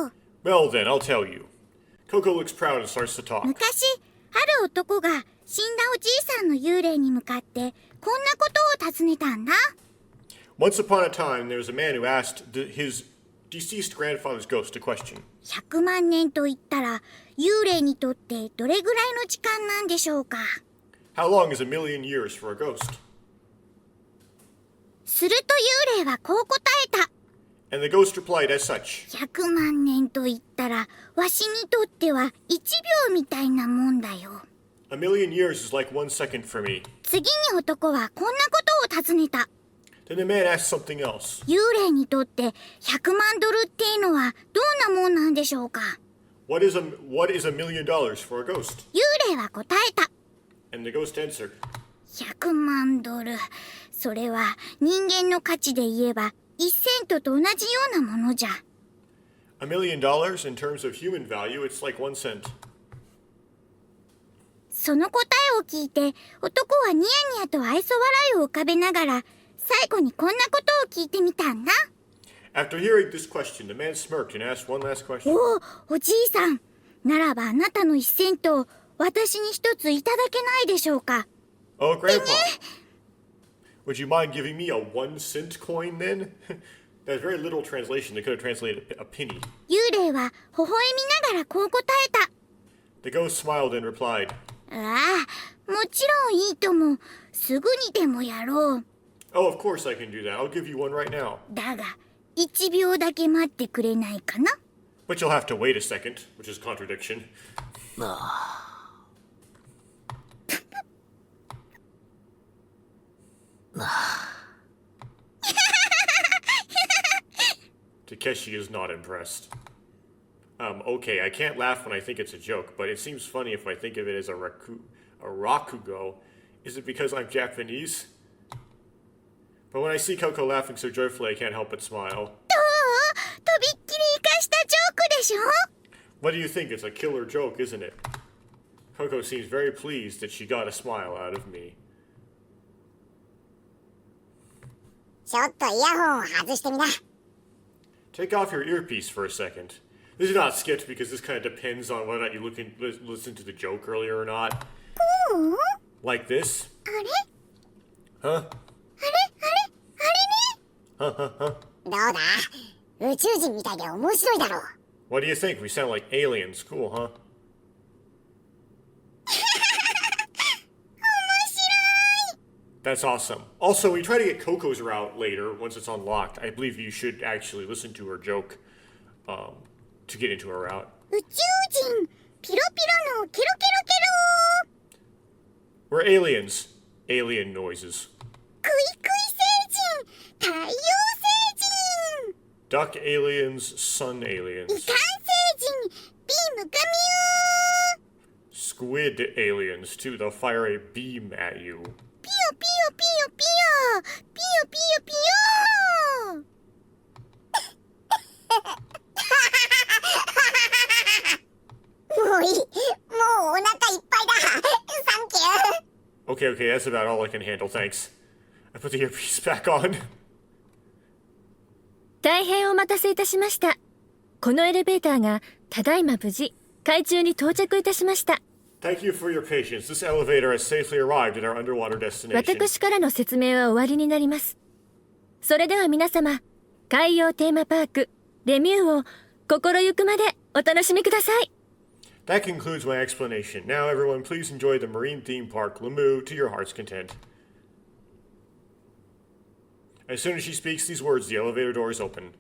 よ。 Well then, I'll tell you. Coco looks proud and starts to talk. 昔、ある男が死んだおじいさんの幽霊に向かってこんなことを尋ねたんだ。 Once upon a time, there was a man who asked his deceased grandfather's ghost a question. 100万年と言ったら幽霊にとってどれぐらいの時間なんでしょうか。 How long is a million years for a ghost? すると幽霊はこう答えた。 And the ghost replied as such. 100万年と言ったらわしにとっては1秒みたいなもんだよ。 A million years is like 1 second for me. 次に男はこんなことを尋ねた。 Then the man asked something else. 幽霊にとって100万ドルっていうのはどんなもんなんでしょうか。 What is $1 million for a ghost? 幽霊は答えた。 And the ghost answered. 100万ドル。それは人間の価値で言えば1セントと同じようなものじゃ。$1 million in terms of human value, it's like 1 cent. その答えを聞いて男はニヤニヤと愛想笑いを浮かべながら最後にこんなことを聞いてみたんだ。 After hearing this question, the man smirked and asked one last question. おじいさん。ならばあなたの1セントを私に一ついただけないでしょうか。 Oh, Grandpa. Would you mind giving me a 1 cent coin then? That's very little translation. They could have translated a penny. 幽霊は微笑みながらこう答えた。 The ghost smiled and replied. ああ、もちろんいいとも。すぐにでもやろう。 Oh, of course I can do that. I'll give you one right now. だが、1秒だけ待ってくれないかな。 But you'll have to wait a second, which is a contradiction. Takeshi is not impressed. Okay, I can't laugh when I think it's a joke, but it seems funny if I think of it as a rakugo. Is it because I'm Japanese? But when I see Coco laughing so joyfully, I can't help but smile. とびっきり生かしたジョークでしょ What do you think? It's a killer joke, isn't it? Coco seems very pleased that she got a smile out of me. ちょっとイヤホンを外してみな。 Take off your earpiece for a second. This is not skipped because this kind of depends on whether or not you listen to the joke earlier or not. Like this. あれ Huh? どうだ宇宙人みたいで面白いだろう What do you think? We sound like aliens. Cool, huh? That's awesome. Also, we try to get Coco's route later once it's unlocked. I believe you should actually listen to her joke to get into her route. 宇宙人ピロピロのケロケロケロ We're aliens. Alien noises. クイクイ星人太陽星人 Duck aliens, sun イ aliens. カン星人ビームガミ Squid aliens, too. They'll fire a beam at you. ューピヨピヨピヨピヨピヨピヨピヨもういいもうお腹いっぱいだサンキュー Okay, that's about all I can handle, thanks. I put the earpiece back on. 大変お待たせいたしました。このエレベーターがただいま無事海中に到着いたしました。 Thank you for your patience. This elevator has safely arrived at our underwater destination. 私からの説明は終わりになります。それでは皆様、海洋テーマパークレミューを心ゆくまでお楽しみください。 That concludes my explanation. Now, everyone, please enjoy the marine theme park, Lemu, to your heart's content. As soon as she speaks these words, the elevator doors open.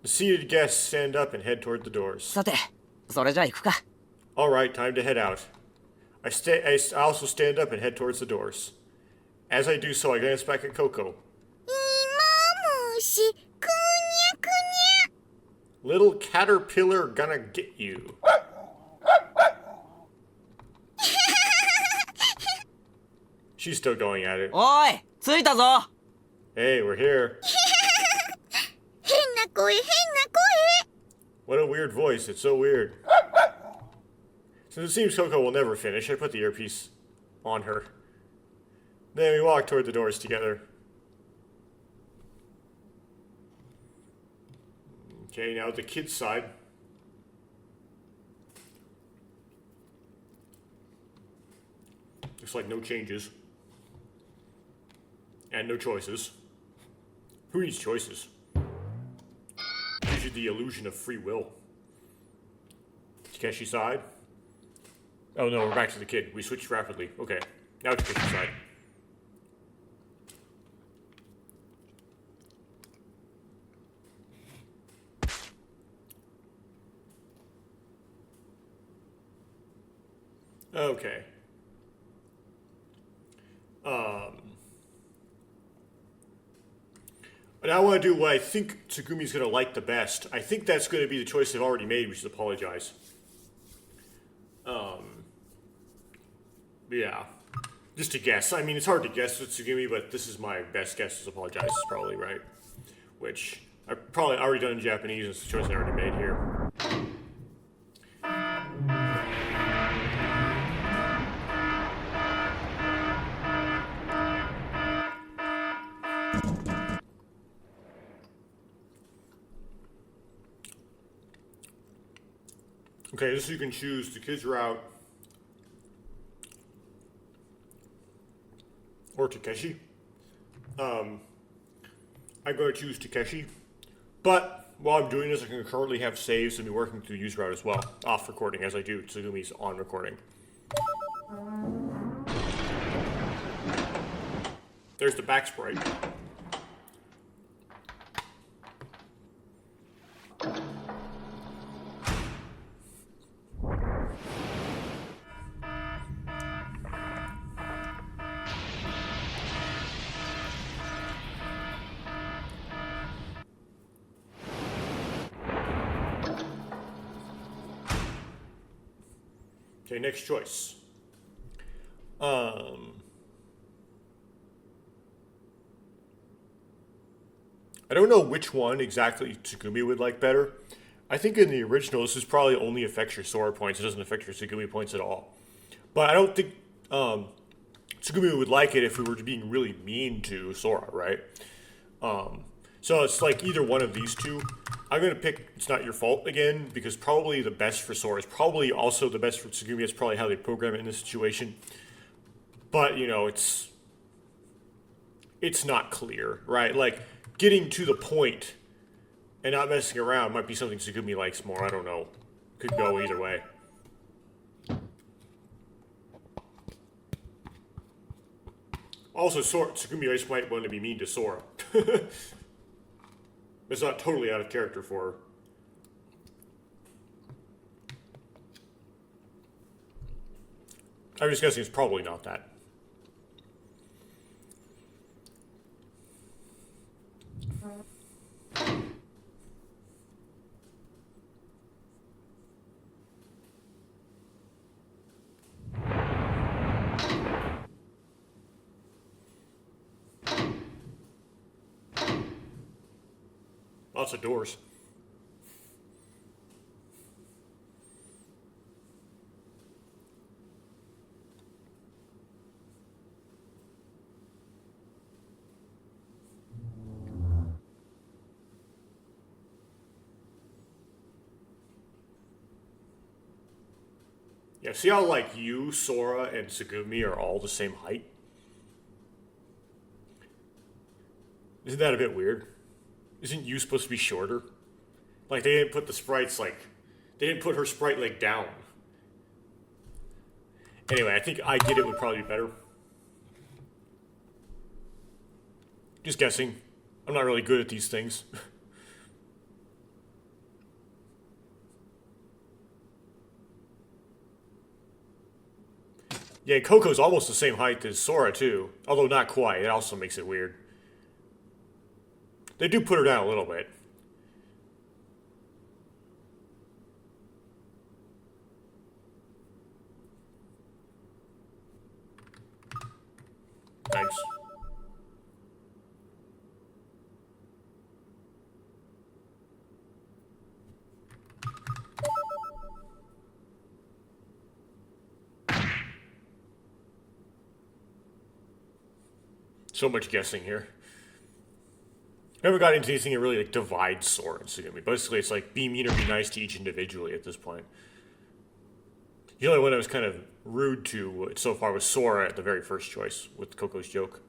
The seated guests stand up and head toward the doors. さて、それじゃあ行くか。All right, time to head out. I also stand up and head towards the doors. As I do so, I glance back at Coco. 芋虫くにゃくにゃ Little caterpillar gonna get you. She's still going at it. おい、着いたぞ。 Hey, we're here. 変な声変な What a weird voice. It's so weird. Since it seems Coco will never finish, I put the earpiece on her. Then we walk toward the doors together. Okay, now the kids' side. Looks like no changes. And no choices. Who needs choices? Gives you the illusion of free will. Takeshi side. Oh no, we're back to the kid. We switched rapidly. Okay, now Takeshi side. Okay. And I want to do what I think Tsugumi's going to like the best. I think that's going to be the choice they've already made, which is apologize. Yeah. Just a guess. I mean, it's hard to guess with Tsugumi, but this is my best guess is apologize is probably right. Which I've probably already done in Japanese, and it's the choice I already made here. Okay, this you can choose the kids' route or Takeshi. I'm going to choose Takeshi, but while I'm doing this, I can currently have saves and be working through use route as well, off recording as I do. Tsugumi's on recording. There's the back sprite. Okay, next choice. I don't know which one exactly Tsugumi would like better. I think in the original, this is probably only affects your Sora points. It doesn't affect your Tsugumi points at all. But I don't think Tsugumi would like it if we were being really mean to Sora, right? So it's like either one of these two. I'm going to pick It's Not Your Fault again, because probably the best for Sora is probably also the best for Tsugumi. It's probably how they program it in this situation. But, you know, it's not clear, right? Like, getting to the point and not messing around might be something Tsugumi likes more. I don't know. Could go either way. Also, Tsugumi just might want to be mean to Sora. It's not totally out of character for her. I'm just guessing it's probably not that. Lots of doors. Yeah, see how, like, you, Sora, and Tsugumi are all the same height? Isn't that a bit weird? Isn't you supposed to be shorter? Like, they didn't put the sprites, like... They didn't put her sprite, like, down. Anyway, I think I Get It would probably be better. Just guessing. I'm not really good at these things. Yeah, Coco's almost the same height as Sora, too. Although not quite. It also makes it weird. They do put her down a little bit. Thanks. So much guessing here. Never got into anything that really like divides Sora and Tsugumi. Basically, it's like be mean or be nice to each individually at this point. The only one I was kind of rude to so far was Sora at the very first choice with Coco's joke.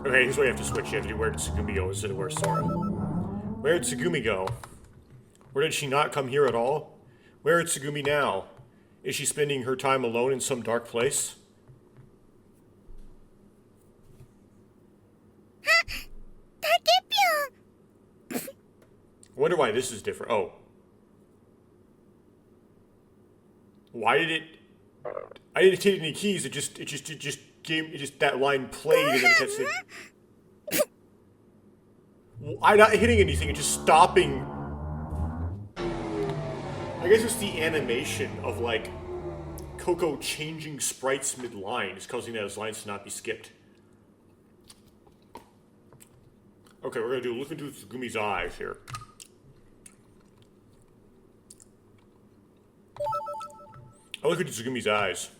Okay, here's where you have to switch. You have to do Where Did Tsugumi Go instead of Where's Sora. Where did Tsugumi go? Where did she not come here at all? Where is Tsugumi now? Is she spending her time alone in some dark place? I wonder why this is different. Oh. Why did it... I didn't hit any keys. It just that line played and then it kept saying... I'm not hitting anything. It's just stopping... I guess it's the animation of, like, Coco changing sprites mid-line is causing those lines to not be skipped. Okay, we're gonna look into Tsugumi's eyes here. I look into Tsugumi's eyes.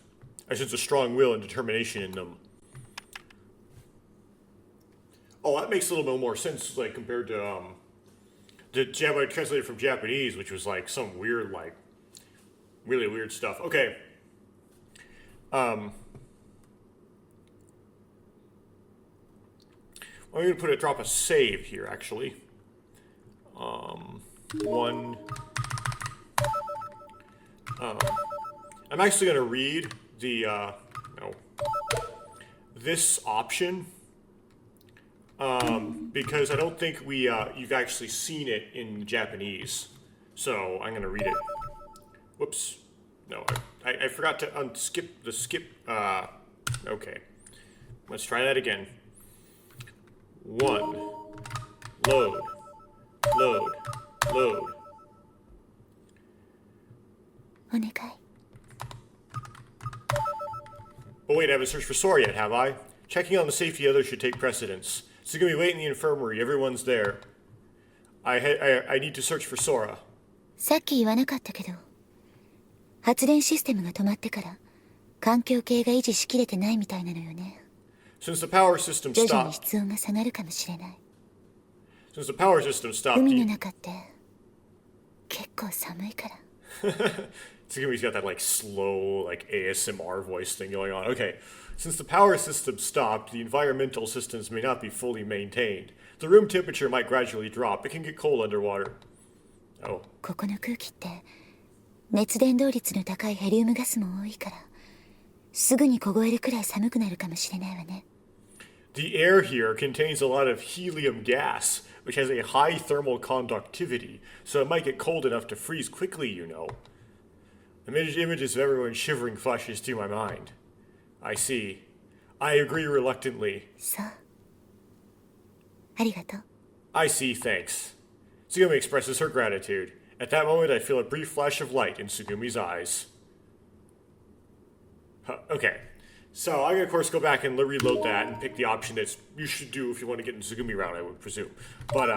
I sense a strong will and determination in them. Oh, that makes a little bit more sense, like, compared to, I translated from Japanese, which was like some weird, like, really weird stuff. Okay. I'm going to drop a save here, actually. I'm actually going to read the, this option. Because I don't think you've actually seen it in Japanese. So I'm going to read it. Whoops. No, I forgot to unskip the skip. Okay. Let's try that again. 1. Load. Oh wait, I haven't searched for Sora yet, have I? Checking on the safety of others should take precedence. Tsugumi, wait in the infirmary. Everyone's there. I need to search for Sora. さっき言わなかったけど、発電システムが止まってから環境系が維持しきれてないみたいなのよね。 Since the power system 徐々に stopped, 室温が下がるかもしれない。 since the power system stopped, 海の中って結構寒いから。 Tsugumi's got that like slow, like ASMR voice thing going on. Okay, since the power system stopped, the environmental systems may not be fully maintained. The room temperature might gradually drop. It can get cold underwater. Oh. ここの空気って熱伝導率の高いヘリウムガスも多いから、すぐに凍えるくらい寒くなるかもしれないわね。 The air here contains a lot of helium gas, which has a high thermal conductivity, so it might get cold enough to freeze quickly, you know. Images of everyone shivering flashes through my mind. I see. I agree reluctantly. そう。ありがとう。 I see, thanks. Tsugumi expresses her gratitude. At that moment, I feel a brief flash of light in Tsugumi's eyes. Okay. So I'm going to, of course, go back and reload that and pick the option that you should do if you want to get in Tsugumi Run, I would presume. But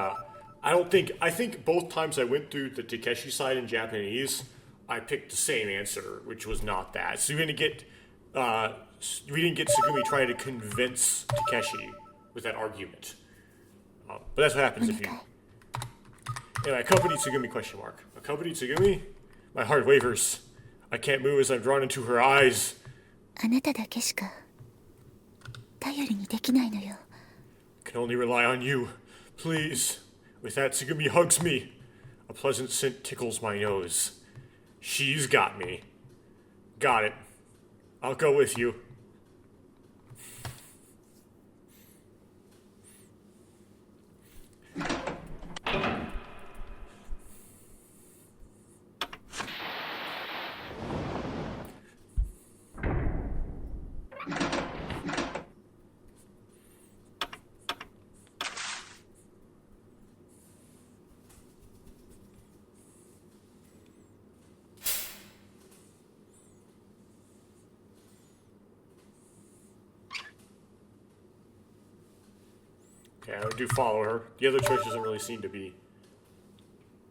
I think both times I went through the Takeshi side in Japanese, I picked the same answer, which was not that. So we didn't get Tsugumi trying to convince Takeshi with that argument. But that's what happens if you... Anyway, accompanied Tsugumi, question mark. Accompanied Tsugumi? My heart wavers. I can't move as I'm drawn into her eyes. あなただけしか頼りにできないのよ。 I can only rely on you. Please. With that, Tsugumi hugs me. A pleasant scent tickles my nose. She's got me. Got it. I'll go with you. Okay, I do follow her. The other choice doesn't really seem to be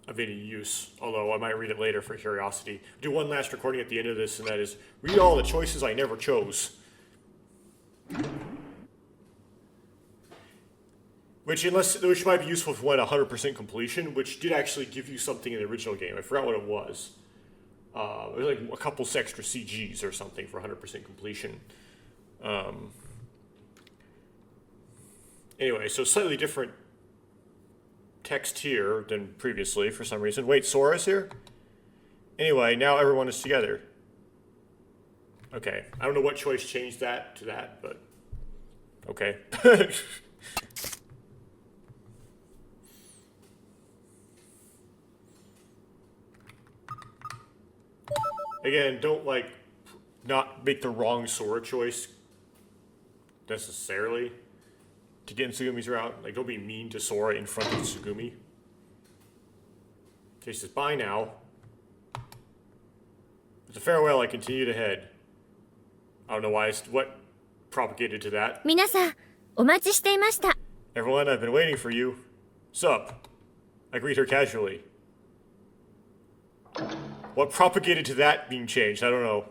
of any use, although I might read it later for curiosity. Do one last recording at the end of this, and that is, read all the choices I never chose. Which might be useful for 100% completion, which did actually give you something in the original game. I forgot what it was. It was like a couple extra CGs or something for 100% completion. Anyway, so slightly different text here than previously for some reason. Wait, Sora's here? Anyway, now everyone is together. Okay, I don't know what choice changed that to that, but okay. Again, don't not make the wrong Sora choice necessarily to get in Tsugumi's route. Like, don't be mean to Sora in front of Tsugumi. Okay, he says, bye now. With a farewell, I continue to head. I don't know what propagated to that. 皆さん、お待ちしていました。 Everyone, I've been waiting for you. Sup? I greet her casually. What propagated to that being changed? I don't know.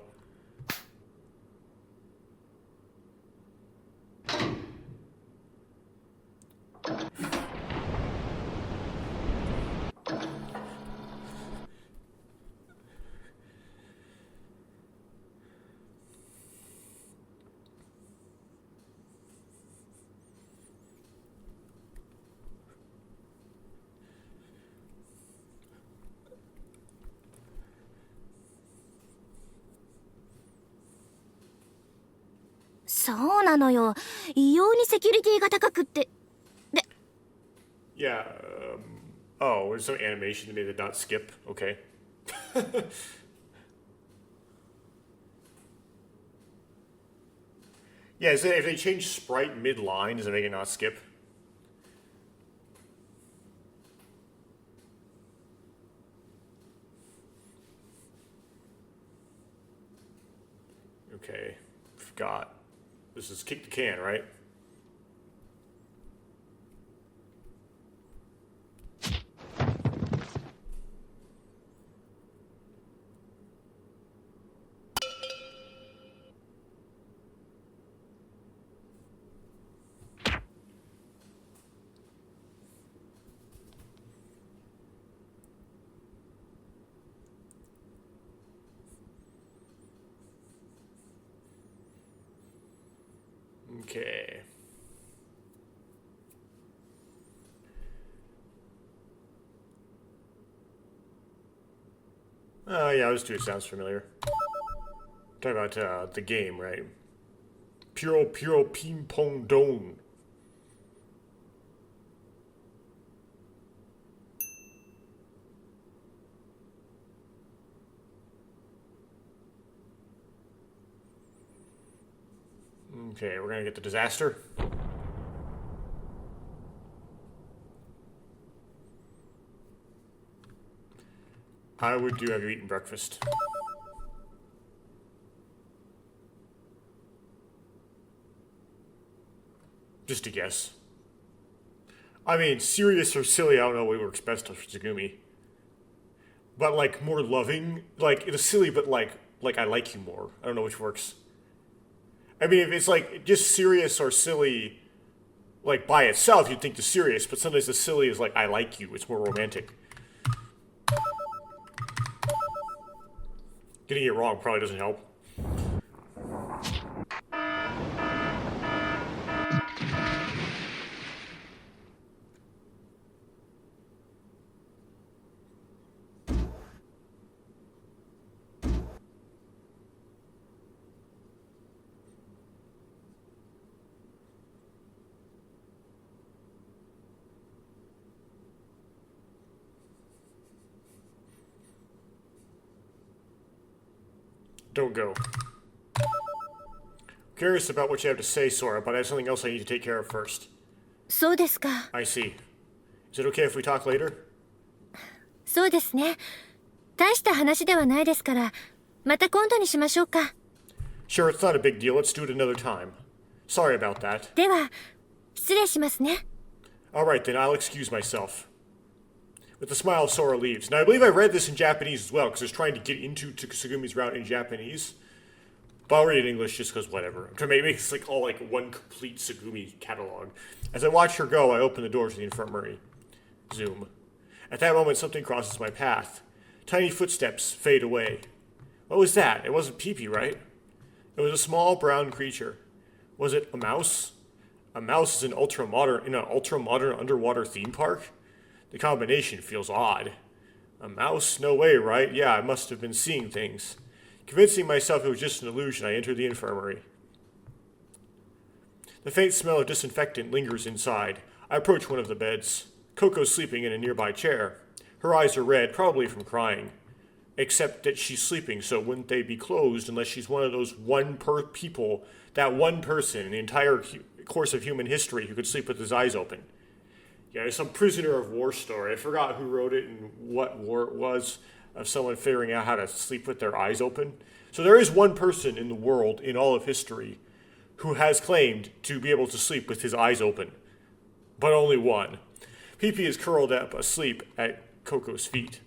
そうなのよ。異様にセキュリティが高くって。で、 Yeah, oh, there's some animation that made it not skip. Okay. Yeah, if they change sprite mid-line, does it make it not skip? Okay. got. This is kick the can, right? Okay. Oh, yeah, this dude sounds familiar. Talking about the game, right? Puro Ping Pong Don. Okay, we're gonna get the disaster. How would you have you eaten breakfast? Just a guess. I mean, serious or silly, I don't know what works best for Tsugumi. But like more loving, like it's silly, but like I like you more. I don't know which works. I mean, if it's like just serious or silly, like by itself, you'd think the serious, but sometimes the silly is like I like you. It's more romantic. Getting it wrong probably doesn't help. Don't go. Curious about what you have to say, Sora, but I have something else I need to take care of first. そうですか。 I see. Is it okay if we talk later? そうですね。大した話ではないですから、また今度にしましょうか。 Sure, it's not a big deal. Let's do it another time. Sorry about that. では、失礼しますね。 Alright then, I'll excuse myself. With a smile, Sora leaves. Now, I believe I read this in Japanese as well, because I was trying to get into Tsugumi's route in Japanese. But I'll read it in English just because whatever. I'm trying to make this like all like one complete Tsugumi catalog. As I watch her go, I open the door to the infirmary. Zoom. At that moment, something crosses my path. Tiny footsteps fade away. What was that? It wasn't Pee-Pee, right? It was a small brown creature. Was it a mouse? A mouse is in an ultra-modern underwater theme park? The combination feels odd. A mouse? No way, right? Yeah, I must have been seeing things. Convincing myself it was just an illusion, I entered the infirmary. The faint smell of disinfectant lingers inside. I approach one of the beds. Coco's sleeping in a nearby chair. Her eyes are red, probably from crying. Except that she's sleeping, so wouldn't they be closed unless she's one of those that one person in the entire course of human history who could sleep with his eyes open? Yeah, it's some prisoner of war story. I forgot who wrote it and what war it was, of someone figuring out how to sleep with their eyes open. So there is one person in the world, in all of history, who has claimed to be able to sleep with his eyes open. But only one. Pee-Pee is curled up asleep at Coco's feet.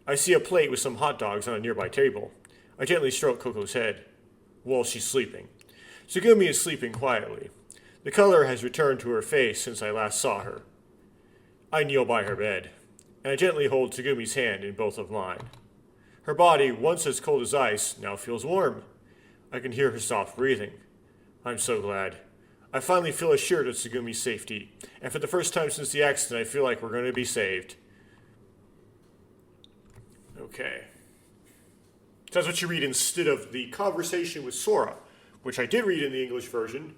I see a plate with some hot dogs on a nearby table. I gently stroke Coco's head while she's sleeping. Tsugumi is sleeping quietly. The color has returned to her face since I last saw her. I kneel by her bed, and I gently hold Tsugumi's hand in both of mine. Her body, once as cold as ice, now feels warm. I can hear her soft breathing. I'm so glad. I finally feel assured of Tsugumi's safety, and for the first time since the accident, I feel like we're going to be saved. Okay. So that's what you read instead of the conversation with Sora, which I did read in the English version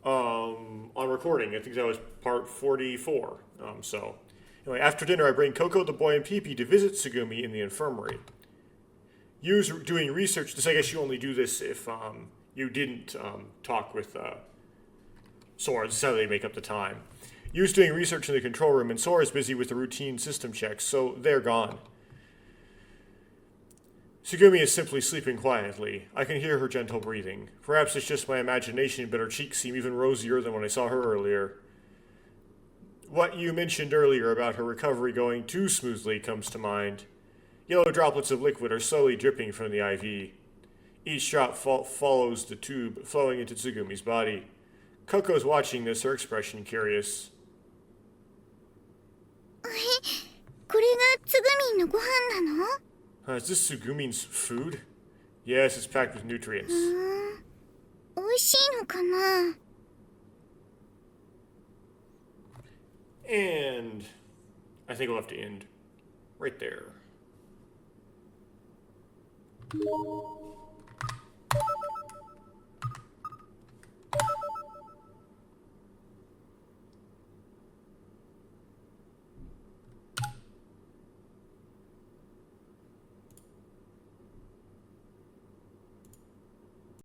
on recording. I think that was part 44. So, anyway, after dinner, I bring Coco, the boy, and Pee-Pee to visit Tsugumi in the infirmary. Use doing research. This, I guess you only do this if you didn't talk with Sora. This is how they make up the time. Yu's doing research in the control room, and Sora's busy with the routine system checks, so they're gone. Tsugumi is simply sleeping quietly. I can hear her gentle breathing. Perhaps it's just my imagination, but her cheeks seem even rosier than when I saw her earlier. What you mentioned earlier about her recovery going too smoothly comes to mind. Yellow droplets of liquid are slowly dripping from the IV. Each drop follows the tube flowing into Tsugumi's body. Coco's watching this, her expression curious. これがつぐみんのご飯なの？ Is this Tsugumi's food? Yes, it's packed with nutrients. 美味しいのかな？ And I think we'll have to end right there.